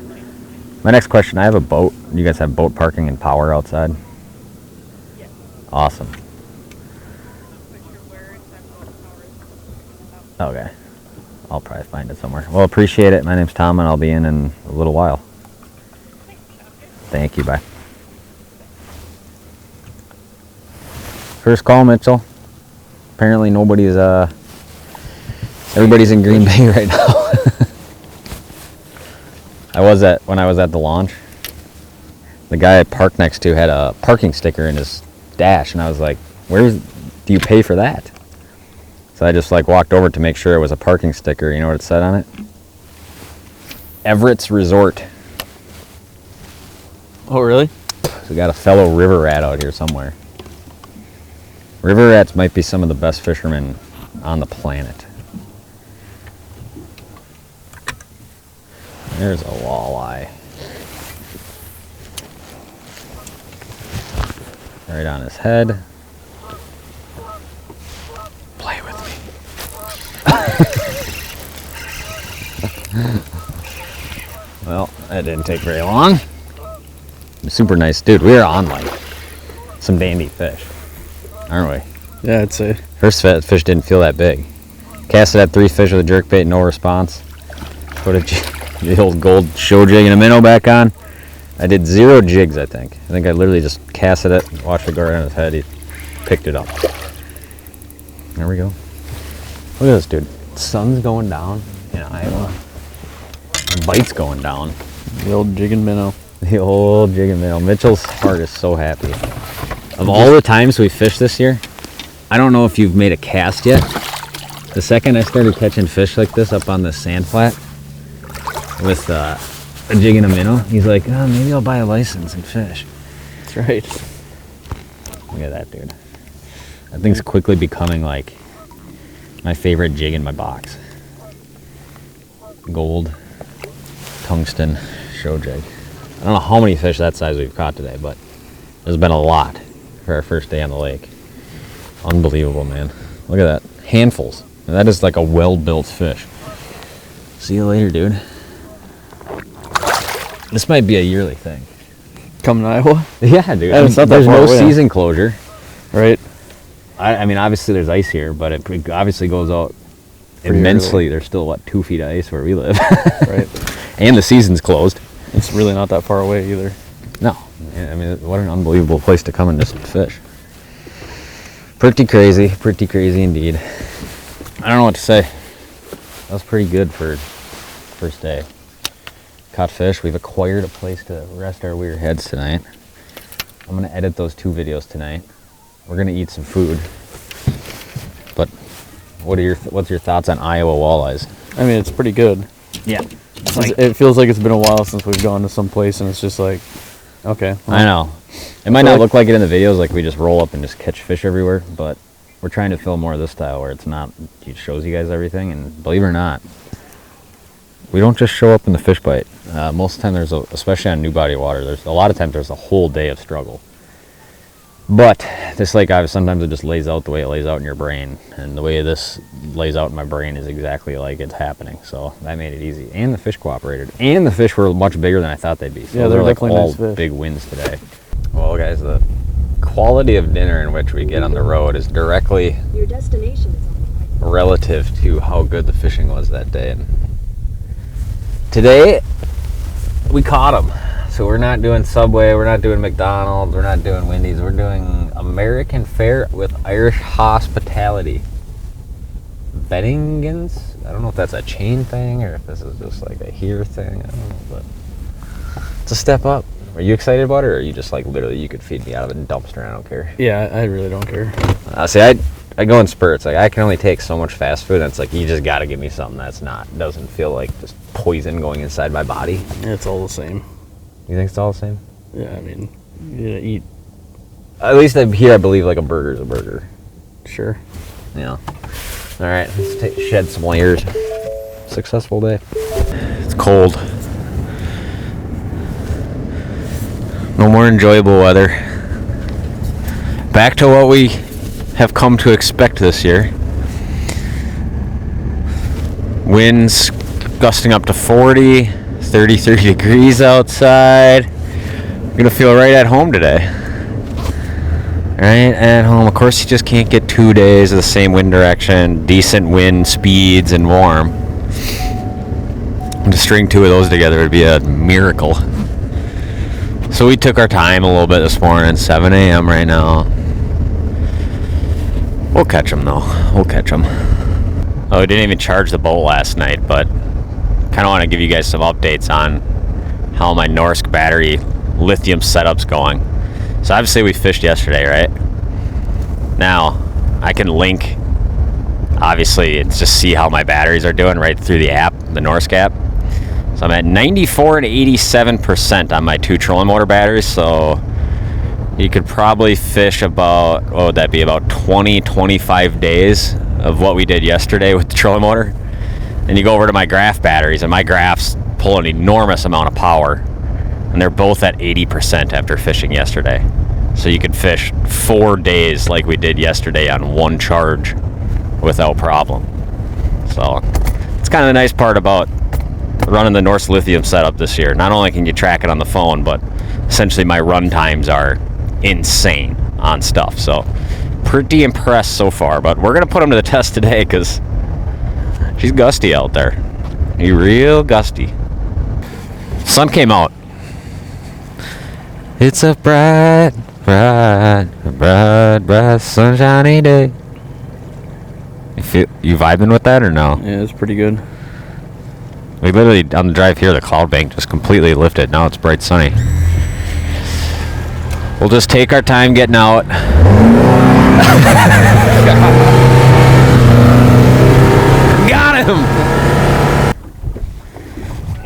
My next question, I have a boat. You guys have boat parking and power outside? Yes. Awesome. Not quite sure where exactly the power is. Okay. I'll probably find it somewhere. Well, appreciate it. My name's Tom, and I'll be in a little while. Thank you. Bye. First call, Mitchell. Apparently nobody's, everybody's in Green Bay right now. When I was at the launch, the guy I parked next to had a parking sticker in his dash, and I was like, do you pay for that? So I just like walked over to make sure it was a parking sticker. You know what it said on it? Everett's Resort. Oh, really? So we got a fellow river rat out here somewhere. River rats might be some of the best fishermen on the planet. There's a walleye. Right on his head. Play with me. Well, that didn't take very long. Super nice dude. We are on like some dandy fish, aren't we? Yeah, I'd say. First fish didn't feel that big. Casted at 3 fish with a jerkbait, no response. Put the old gold show jig and a minnow back on. I did 0 jigs, I think. I think I literally just casted it, watched it go right on his head. He picked it up. There we go. Look at this dude. Sun's going down in Iowa. The bite's going down. The old jig and minnow. The old jig and minnow. Mitchell's heart is so happy. Of all the times we fished this year, I don't know if you've made a cast yet. The second I started catching fish like this up on the sand flat with a jig and a minnow, he's like, oh, maybe I'll buy a license and fish. That's right. Look at that dude. That thing's quickly becoming like my favorite jig in my box. Gold tungsten show jig. I don't know how many fish that size we've caught today, but there's been a lot for our first day on the lake. Unbelievable, man. Look at that. Handfuls. And that is like a well-built fish. See you later, dude. This might be a yearly thing. Coming to Iowa? Yeah, dude. Yeah, it's not that there's far no away. season closure. Right. I mean, obviously there's ice here, but it obviously goes out immensely. There's still, what, 2 feet of ice where we live. Right. And the season's closed. It's really not that far away either. No. I mean, what an unbelievable place to come and just fish. Pretty crazy indeed. I don't know what to say. That was pretty good for first day. Caught fish. We've acquired a place to rest our weird heads tonight. I'm gonna edit those 2 videos tonight. We're gonna eat some food. But what's your thoughts on Iowa walleyes? I mean, it's pretty good. Yeah. It feels like it's been a while since we've gone to some place, and it's just like, okay. Well, I know. It might not look like it in the videos, like we just roll up and just catch fish everywhere, but we're trying to film more of this style where it's not, it shows you guys everything, and believe it or not, we don't just show up in the fish bite. Most of the time especially on new body water, there's a lot of times there's a whole day of struggle. But this lake, sometimes it just lays out the way it lays out in your brain, and the way this lays out in my brain is exactly like it's happening. So that made it easy, and the fish cooperated, and the fish were much bigger than I thought they'd be. So yeah, they're like definitely all nice fish. Big wins today. Well, guys, the quality of dinner in which we get on the road is directly Your destination is on the right. relative to how good the fishing was that day. And today we caught them. So we're not doing Subway, we're not doing McDonald's, we're not doing Wendy's, we're doing American fare with Irish hospitality. Bettingans? I don't know if that's a chain thing or if this is just like a here thing. I don't know, but it's a step up. Are you excited about it, or are you just like literally you could feed me out of a dumpster and I don't care? Yeah, I really don't care. See, I go in spurts. Like I can only take so much fast food, and it's like you just got to give me something that's doesn't feel like just poison going inside my body. It's all the same. You think it's all the same? Yeah, I mean, you eat. At least here, I believe like a burger's a burger. Sure. Yeah. All right, let's shed some layers. Successful day. It's cold. No more enjoyable weather. Back to what we have come to expect this year. Winds gusting up to 40, 33 degrees outside. We're gonna feel right at home today. Right at home. Of course, you just can't get 2 days of the same wind direction, decent wind speeds, and warm. And to string 2 of those together would be a miracle. So we took our time a little bit this morning, 7 a.m. right now. We'll catch them though. We'll catch them. Oh, we didn't even charge the boat last night, but kind of want to give you guys some updates on how my Norsk battery lithium setup's going. So obviously we fished yesterday, right? Now, I can link, obviously, it's just see how my batteries are doing right through the app, the Norsk app. So I'm at 94 and 87% on my 2 trolling motor batteries, so you could probably fish about, what would that be, about 20, 25 days of what we did yesterday with the trolling motor. And you go over to my graph batteries, and my graphs pull an enormous amount of power, and they're both at 80% after fishing yesterday. So you could fish 4 days like we did yesterday on 1 charge without problem. So it's kind of the nice part about running the Norsk lithium setup this year. Not only can you track it on the phone, but essentially my run times are insane on stuff. So pretty impressed so far, but we're gonna put them to the test today because she's gusty out there. Real gusty. Sun came out. It's a bright, bright, bright, bright sunshiny day. You vibing with that or no? Yeah, it's pretty good. We literally, on the drive here, the cloud bank just completely lifted. Now it's bright sunny. We'll just take our time getting out. Got him!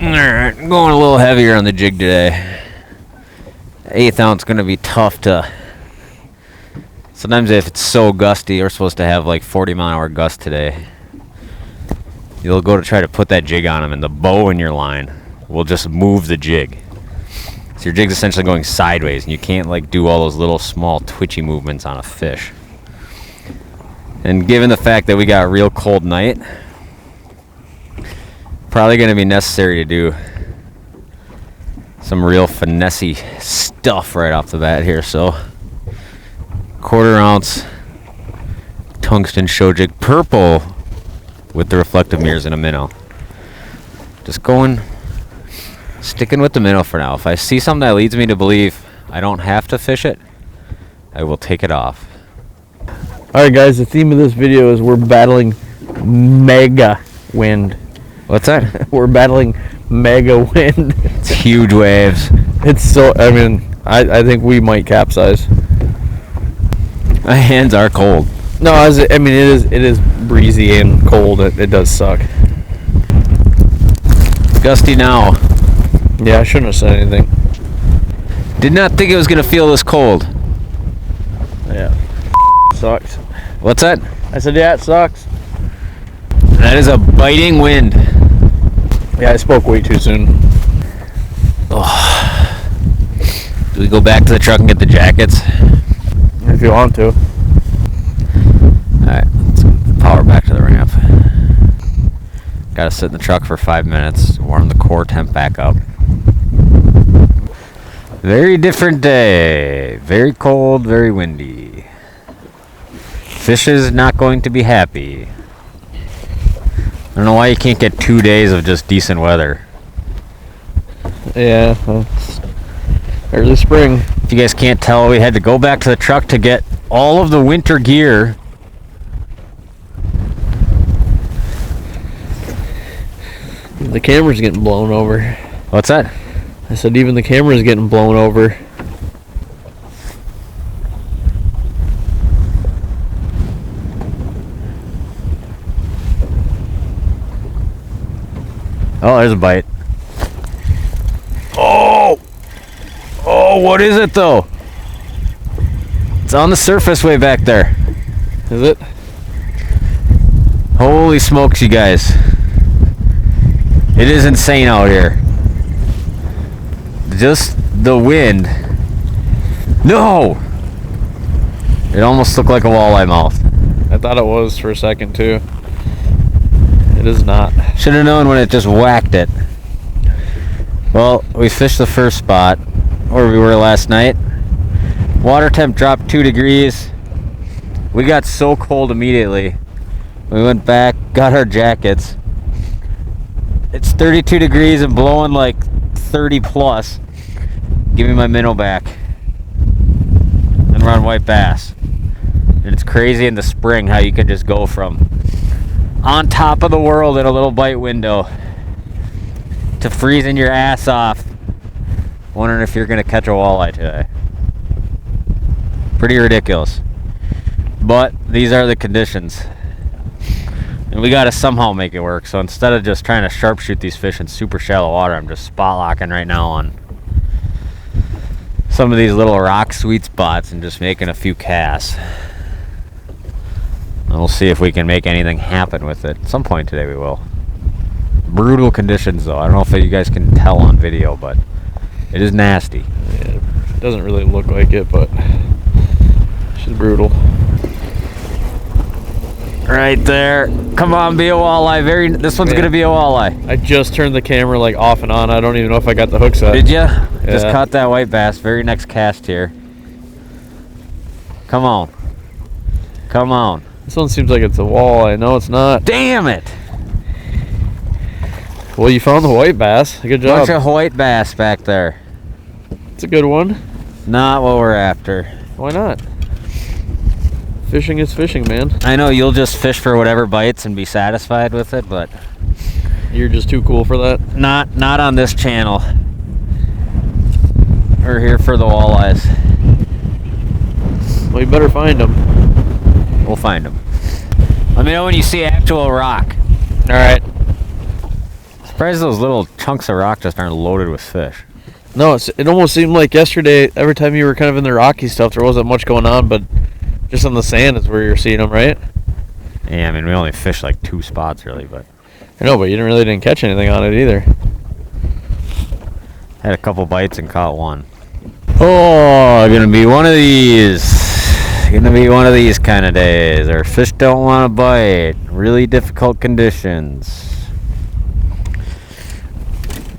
Alright, going a little heavier on the jig today. 1/8 ounce going to be tough to... Sometimes if it's so gusty, we're supposed to have like 40-mile-an-hour gust today. You'll go to try to put that jig on them, and the bow in your line will just move the jig. So your jig's essentially going sideways, and you can't like do all those little small twitchy movements on a fish. And given the fact that we got a real cold night, probably going to be necessary to do some real finessey stuff right off the bat here. So 1/4 ounce tungsten show jig, purple with the reflective mirrors and a minnow. Just sticking with the minnow for now. If I see something that leads me to believe I don't have to fish it, I will take it off. Alright guys, the theme of this video is we're battling mega wind. What's that? We're battling mega wind. It's huge waves. It's so, I mean, I think we might capsize. My hands are cold. No, I mean, it is breezy and cold. It does suck. Gusty now. Yeah, I shouldn't have said anything. Did not think it was going to feel this cold. Yeah. Sucks. What's that? I said, yeah, it sucks. That is a biting wind. Yeah, I spoke way too soon. Oh. Do we go back to the truck and get the jackets? If you want to. Alright, let's power back to the ramp. Gotta sit in the truck for 5 minutes, warm the core temp back up. Very different day. Very cold, very windy. Fish is not going to be happy. I don't know why you can't get 2 days of just decent weather. Yeah, it's early spring. If you guys can't tell, we had to go back to the truck to get all of the winter gear. The camera's getting blown over. What's that? I said even the camera's getting blown over. Oh, there's a bite. Oh! Oh, what is it though? It's on the surface way back there. Is it? Holy smokes, you guys. It is insane out here. Just the wind. No! It almost looked like a walleye mouth. I thought it was for a second too. It is not. Should have known when it just whacked it. Well, we fished the first spot where we were last night. Water temp dropped 2 degrees. We got so cold immediately. We went back, got our jackets. It's 32 degrees and blowing like 30 plus. Give me my minnow back. And we're on white bass. And it's crazy in the spring how you can just go from on top of the world in a little bite window to freezing your ass off, wondering if you're gonna catch a walleye today. Pretty ridiculous. But these are the conditions. And we gotta somehow make it work. So instead of just trying to sharpshoot these fish in super shallow water, I'm just spot locking right now on some of these little rock sweet spots and just making a few casts. And we'll see if we can make anything happen with it. At some point today we will. Brutal conditions though. I don't know if you guys can tell on video, but it is nasty. Yeah, it doesn't really look like it, but she's brutal. Right there. Come on, be a walleye. This one's gonna be a walleye. I just turned the camera like off and on. I don't even know if I got the hook set. Did ya? Yeah. Just caught that white bass. Very next cast here. Come on. Come on. This one seems like it's a walleye. No, it's not. Damn it! Well, you found the white bass. Good job. Bunch of white bass back there. It's a good one. Not what we're after. Why not? Fishing is fishing, man. I know you'll just fish for whatever bites and be satisfied with it, but You're just too cool for that. not on this channel. We're here for the walleyes. Well, you better find them. We'll find them. Let me know when you see actual rock. All right. Surprised those little chunks of rock just aren't loaded with fish. No, it almost seemed like yesterday, every time you were kind of in the rocky stuff, there wasn't much going on, but just on the sand is where you're seeing them, right? Yeah, I mean, we only fished like 2 spots really, but I know, but you didn't catch anything on it either. had a couple bites and caught one. Oh, gonna be one of these. Gonna be one of these kind of days. Our fish don't want to bite. Really difficult conditions.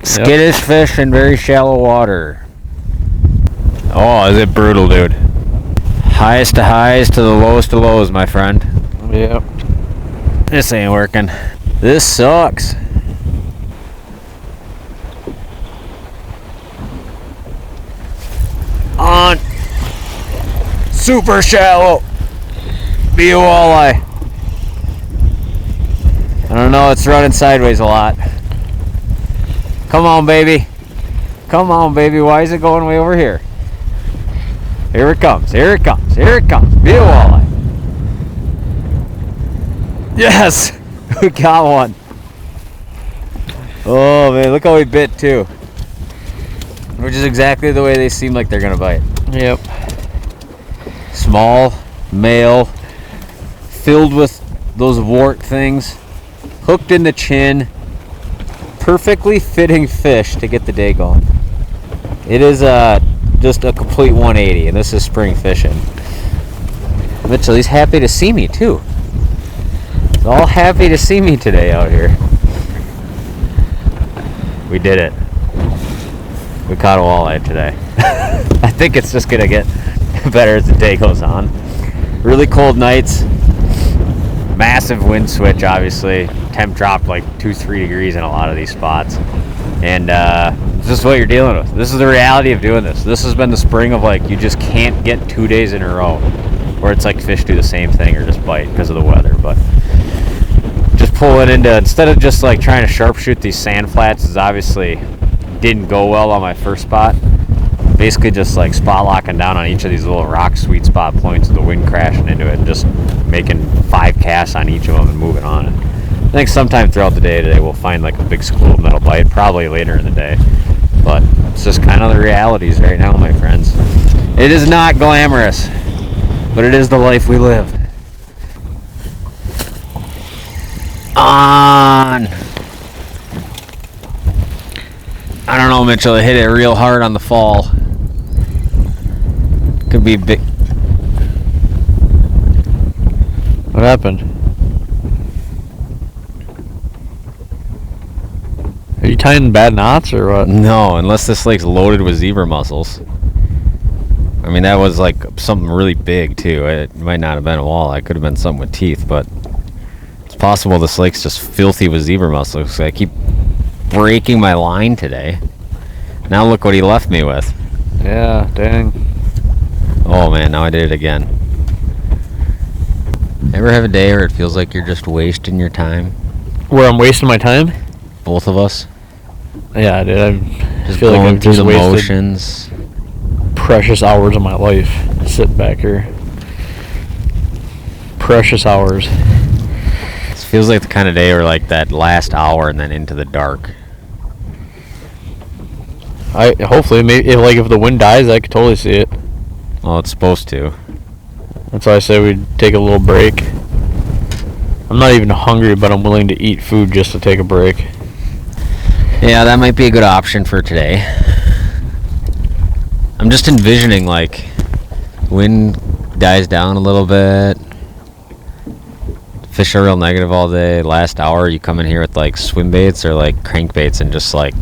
Skittish fish in very shallow water. Oh, is it brutal, dude. Highest to highs to the lowest of lows, my friend. Yeah. This ain't working. This sucks. On. Super shallow. Be a walleye. I don't know, it's running sideways a lot. Come on, baby. Come on, baby. Why is it going way over here? Here it comes. Here it comes. Here it comes. Be a walleye. Yes! We got one. Oh, man. Look how he bit, too. Which is exactly the way they seem like they're going to bite. Yep. Small, male, filled with those wart things, hooked in the chin, perfectly fitting fish to get the day going. It is just a complete 180, and this is spring fishing. Mitchell, he's happy to see me too. He's all happy to see me today out here. We did it. We caught a walleye today. I think it's just gonna get better as the day goes on. Really cold nights. Massive wind switch, obviously. Temp dropped like 2-3 degrees in a lot of these spots. And this is what you're dealing with. This is the reality of doing this. This has been the spring of like, you just can't get 2 days in a row where it's like fish do the same thing or just bite because of the weather. But just pulling into, instead of just like trying to sharpshoot these sand flats, is obviously didn't go well on my first spot. Basically just like spot locking down on each of these little rock sweet spot points with the wind crashing into it and just making 5 casts on each of them and moving on. And I think sometime throughout the day today we'll find like a big school that'll bite, probably later in the day. But it's just kind of the realities right now, my friends. It is not glamorous, but it is the life we live. On. I don't know, Mitchell. I hit it real hard on the fall. Could be big. What happened? Are you tying bad knots or what? No, unless this lake's loaded with zebra mussels. I mean, that was like something really big too. It might not have been a walleye. It could have been something with teeth, but it's possible this lake's just filthy with zebra mussels. I keep breaking my line today. Now look what he left me with. Yeah, dang. Oh man, now I did it again. Ever have a day where it feels like you're just wasting your time? Where I'm wasting my time? Both of us? Yeah, I did. I Just feel like going I've through just the wasted motions. precious hours of my life. Sit back here. Precious hours. It feels like the kind of day where like that last hour and then into the dark. Hopefully, maybe if the wind dies, I could totally see it. Well, it's supposed to. That's why I say we'd take a little break. I'm not even hungry, but I'm willing to eat food just to take a break. Yeah, that might be a good option for today. I'm just envisioning like wind dies down a little bit. Fish are real negative all day. Last hour, you come in here with like swim baits or like crankbaits and just like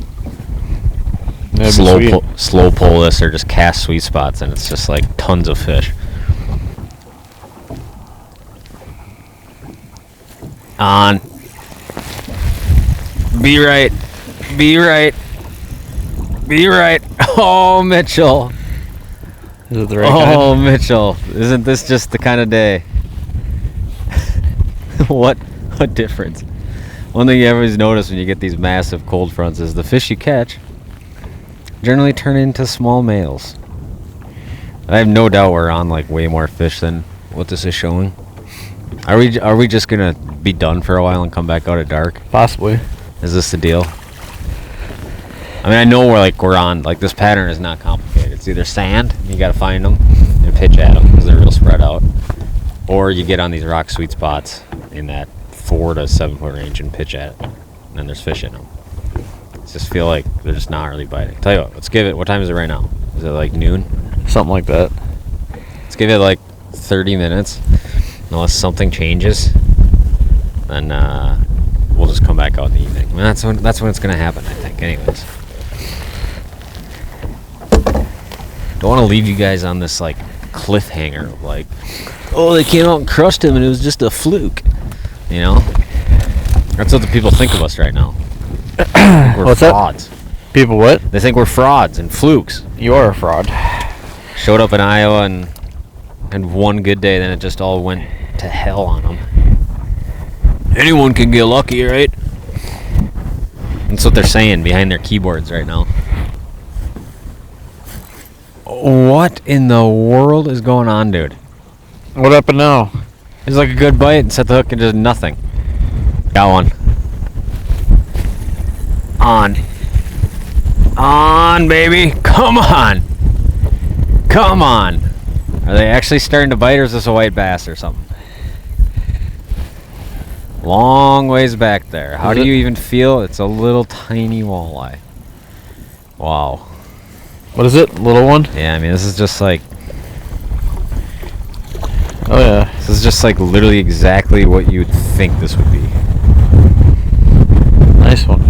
slow pull this or just cast sweet spots, and it's just like tons of fish. On. Be right. Be right. Be right. Oh, Mitchell. Is it the right kind? Oh, Mitchell. Isn't this just the kind of day? What difference? One thing you always notice when you get these massive cold fronts is the fish you catch generally turn into small males. I have no doubt we're on like way more fish than what this is showing. Are we just gonna be done for a while and come back out at dark? Possibly. Is this the deal? I mean, I know we're on, like, this pattern is not complicated. It's either sand, and you gotta find them and pitch at them because they're real spread out, or you get on these rock sweet spots in that 4 to 7 foot range and pitch at it, and then there's fish in them. I just feel like they're just not really biting. Tell you what, let's give it, what time is it right now? Is it like noon? Something like that. Let's give it like 30 minutes, unless something changes, then we'll just come back out in the evening. I mean, that's when it's gonna happen, I think. Anyways, don't want to leave you guys on this like cliffhanger of like, oh, they came out and crushed him and it was just a fluke. You know? That's what the people think of us right now. We're What's that? frauds. People what? They think we're frauds and flukes. You are a fraud. Showed up in Iowa and one good day, then it just all went to hell on them. Anyone can get lucky, right? That's what they're saying behind their keyboards right now. What in the world is going on, dude? What happened now? It's like a good bite and set the hook and just nothing. Got one. On, baby. Come on. Come on. Are they actually starting to bite, or is this a white bass or something? Long ways back there. How do you even feel? It's a little tiny walleye. Wow. What is it? Little one? Yeah, I mean, this is just like... Oh, yeah. This is just like literally exactly what you'd think this would be. Nice one.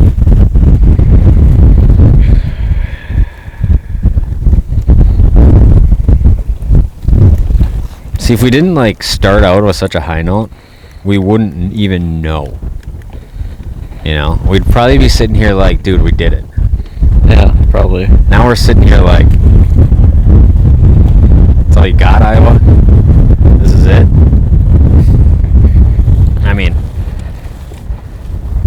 See, if we didn't like start out with such a high note, we wouldn't even know. You know, we'd probably be sitting here like, dude, we did it. Yeah, probably. Now we're sitting here like, that's all you got, Iowa? This is it? I mean,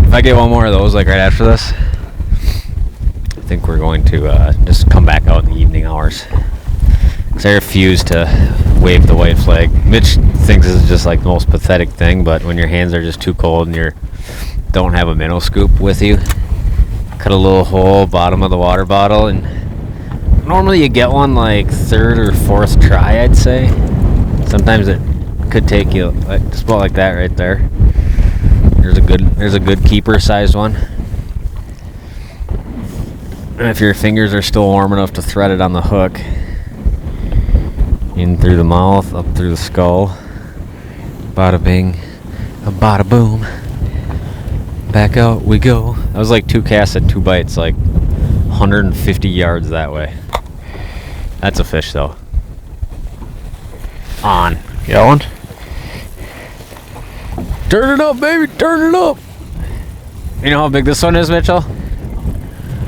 if I get one more of those like right after this, I think we're going to just come back out in the evening hours. Because I refuse to wave the white flag. Mitch thinks this is just like the most pathetic thing, but when your hands are just too cold and you don't have a minnow scoop with you, cut a little hole bottom of the water bottle, and normally you get one like third or fourth try, I'd say. Sometimes it could take you like just about like that right there. There's a good keeper sized one. And if your fingers are still warm enough to thread it on the hook, in through the mouth, up through the skull, bada bing, a bada boom, back out we go. That was like 2 casts and 2 bites, like 150 yards that way. That's a fish though. On. Got one? Turn it up, baby, turn it up. You know how big this one is, Mitchell?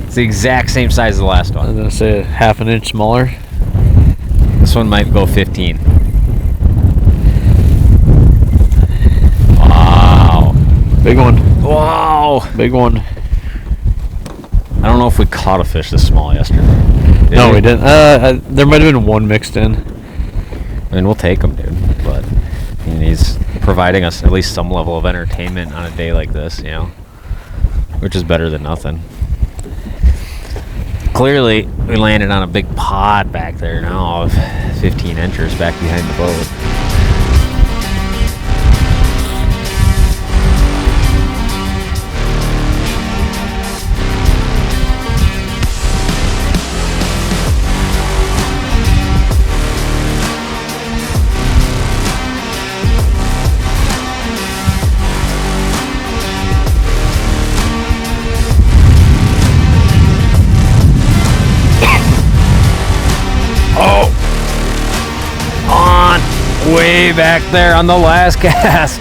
It's the exact same size as the last I was one. gonna say half an inch smaller. This one might go 15. Wow. Big one. Wow. Big one. I don't know if we caught a fish this small yesterday. No, we didn't. There might have been one mixed in. I mean, we'll take him, dude. But I mean, he's providing us at least some level of entertainment on a day like this, you know, which is better than nothing. Clearly, we landed on a big pod back there now of 15 inches back behind the boat. Way back there on the last cast.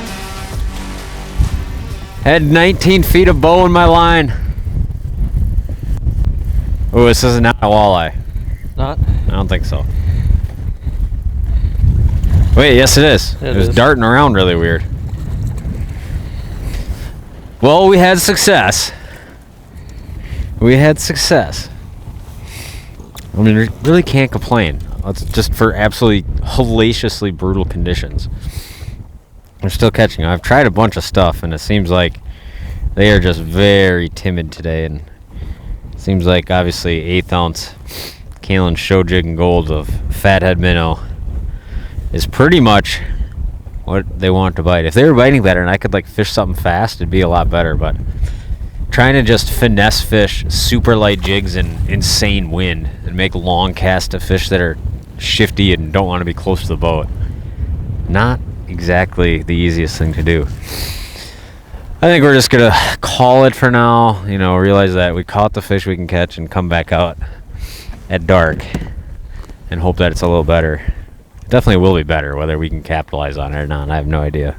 Had 19 feet of bow in my line. Oh, this is not a walleye. Not? I don't think so. Wait, yes it is. It was darting around really weird. Well, we had success. We had success. I mean, we really can't complain. It's just for absolutely hellaciously brutal conditions. We're still catching them. I've tried a bunch of stuff, and it seems like they are just very timid today. And it seems like, obviously, 1/8 ounce Kalen show jig and gold of fathead minnow is pretty much what they want to bite. If they were biting better and I could like fish something fast, it'd be a lot better. But trying to just finesse fish super light jigs in insane wind and make long casts to fish that are shifty and don't want to be close to the boat, not exactly the easiest thing to do. I think we're just gonna call it for now, you know, realize that we caught the fish we can catch and come back out at dark and hope that it's a little better. It definitely will be better. Whether we can capitalize on it or not, I have no idea.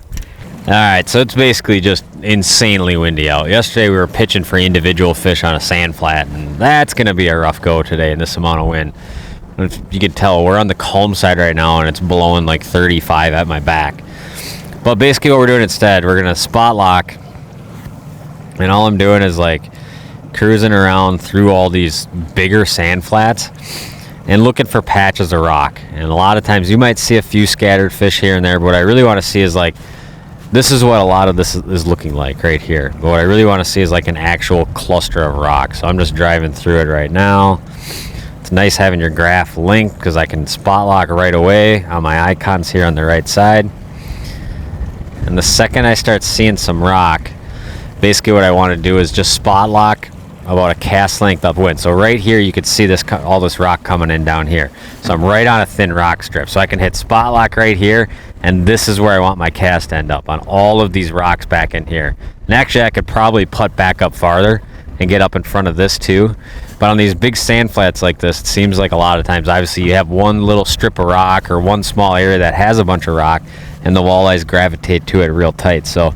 Alright, so it's basically just insanely windy out. Yesterday we were pitching for individual fish on a sand flat, and that's going to be a rough go today in this amount of wind. If you can tell, we're on the calm side right now, and it's blowing like 35 at my back. But basically what we're doing instead, we're going to spot lock, and all I'm doing is like cruising around through all these bigger sand flats and looking for patches of rock. And a lot of times you might see a few scattered fish here and there, but what I really want to see is like, this is what a lot of this is looking like right here. But what I really want to see is like an actual cluster of rock. So I'm just driving through it right now. It's nice having your graph linked because I can spot lock right away on my icons here on the right side. And the second I start seeing some rock, basically what I want to do is just spot lock about a cast length upwind. So right here you could see this all this rock coming in down here. So I'm right on a thin rock strip. So I can hit spot lock right here, and this is where I want my cast to end up, on all of these rocks back in here. And actually I could probably putt back up farther and get up in front of this too. But on these big sand flats like this, it seems like a lot of times obviously you have one little strip of rock or one small area that has a bunch of rock, and the walleyes gravitate to it real tight. So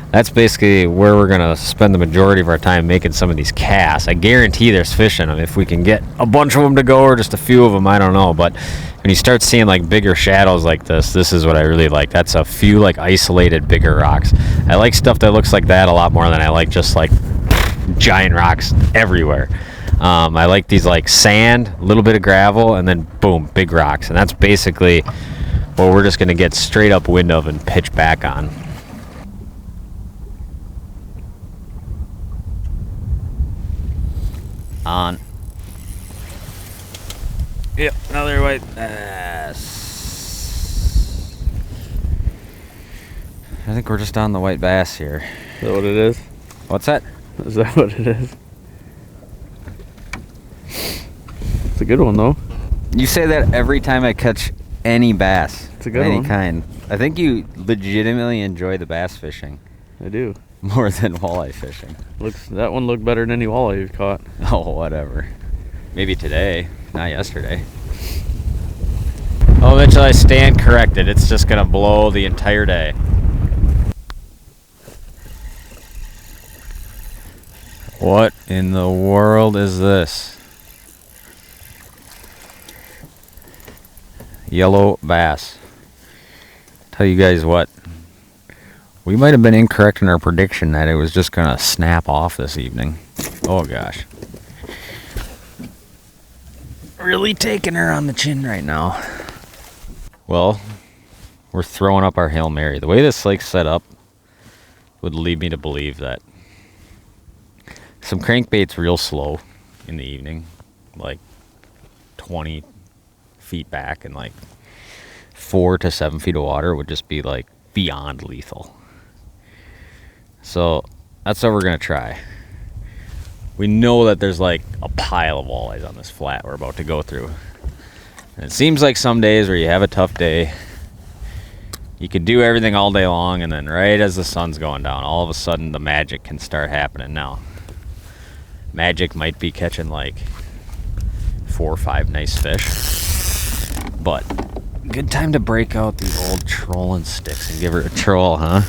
that's basically where we're going to spend the majority of our time making some of these casts. I guarantee there's fish in them. If we can get a bunch of them to go or just a few of them, I don't know. But when you start seeing like bigger shadows like this is what I really like. That's a few like isolated bigger rocks. I like stuff that looks like that a lot more than I like just like giant rocks everywhere. I like these like sand, a little bit of gravel, and then boom, big rocks. And that's basically what we're just going to get straight up wind of and pitch back on. On. Yep, another white bass. I think we're just on the white bass here. Is that what it is? What's that? Is that what it is? It's a good one though. You say that every time I catch any bass. It's a good any one. kind. I think you legitimately enjoy the bass fishing I do. more than walleye fishing. That one looked better than any walleye you've caught. Oh, whatever. Maybe today, not yesterday. Oh, Mitchell, I stand corrected. It's just gonna blow the entire day. What in the world is this? Yellow bass. Tell you guys what, we might have been incorrect in our prediction that it was just gonna snap off this evening. Oh gosh. Really taking her on the chin right now. Well, we're throwing up our Hail Mary. The way this lake's set up would lead me to believe that some crankbait's real slow in the evening, like 20 feet back, and like 4 to 7 feet of water would just be like beyond lethal. So that's what we're gonna try. We know that there's like a pile of walleyes on this flat we're about to go through. And it seems like some days where you have a tough day, you can do everything all day long, and then right as the sun's going down, all of a sudden the magic can start happening. Now, magic might be catching like 4 or 5 nice fish, but good time to break out the old trolling sticks and give her a troll, huh?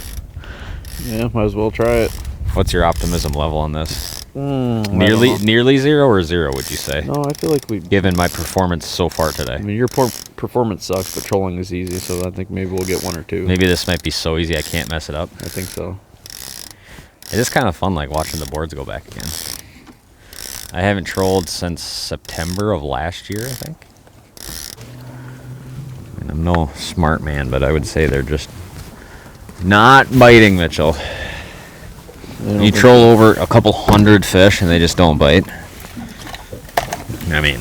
Yeah, might as well try it. What's your optimism level on this? I don't know. Nearly 0 or 0, would you say? No, I feel like we. Given my performance so far today. I mean, your performance sucks, but trolling is easy, so I think maybe we'll get 1 or 2. Maybe this might be so easy I can't mess it up. I think so. It is kind of fun, like watching the boards go back again. I haven't trolled since September of last year, I think. I mean, I'm no smart man, but I would say they're just not biting, Mitchell. You troll over a couple hundred fish and they just don't bite. I mean,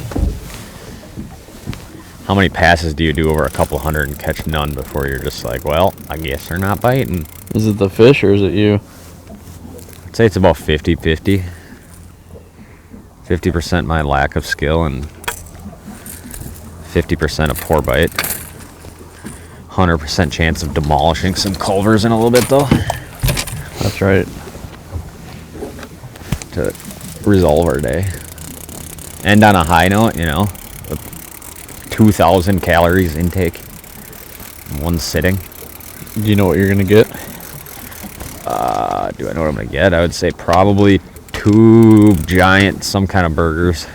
how many passes do you do over a couple hundred and catch none before you're just like, well, I guess they're not biting? Is it the fish or is it you? I'd say it's about 50-50. 50% my lack of skill and 50% a poor bite. 100% chance of demolishing some culvers in a little bit though. That's right. To resolve our day. And on a high note, you know, 2,000 calories intake in one sitting. Do you know what you're gonna get? Do I know what I'm gonna get? I would say probably 2 giant, some kind of burgers.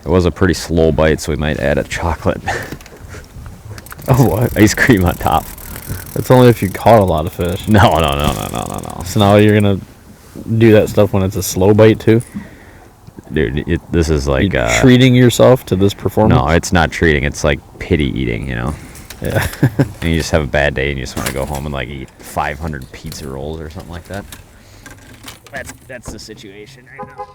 It was a pretty slow bite, so we might add a chocolate Oh, what? ice cream on top. That's only if you caught a lot of fish. No. No. So now you're gonna do that stuff when it's a slow bite too? Dude, this is like You're treating yourself to this performance? no, it's not treating. It's like pity eating, you know. Yeah. And you just have a bad day and you just want to go home and like eat 500 pizza rolls or something like that. That's the situation right now.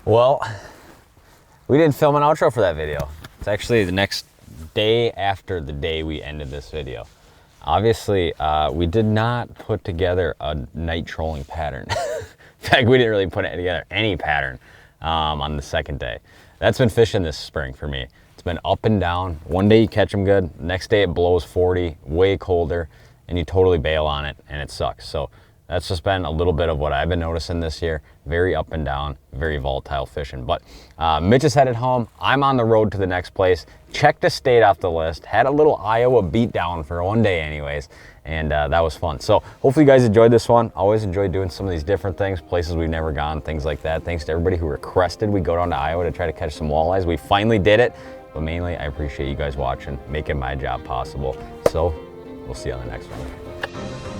Well, we didn't film an outro for that video. It's actually the next day after the day we ended this video. Obviously, we did not put together a night trolling pattern. In fact, we didn't really put together any pattern on the second day. That's been fishing this spring for me. It's been up and down. One day you catch them good, next day it blows 40, way colder, and you totally bail on it, and it sucks. So that's just been a little bit of what I've been noticing this year. Very up and down, very volatile fishing. But Mitch is headed home. I'm on the road to the next place. Checked a state off the list. Had a little Iowa beatdown for one day anyways. And that was fun. So hopefully you guys enjoyed this one. Always enjoy doing some of these different things, places we've never gone, things like that. Thanks to everybody who requested we go down to Iowa to try to catch some walleyes. We finally did it. But mainly, I appreciate you guys watching, making my job possible. So we'll see you on the next one.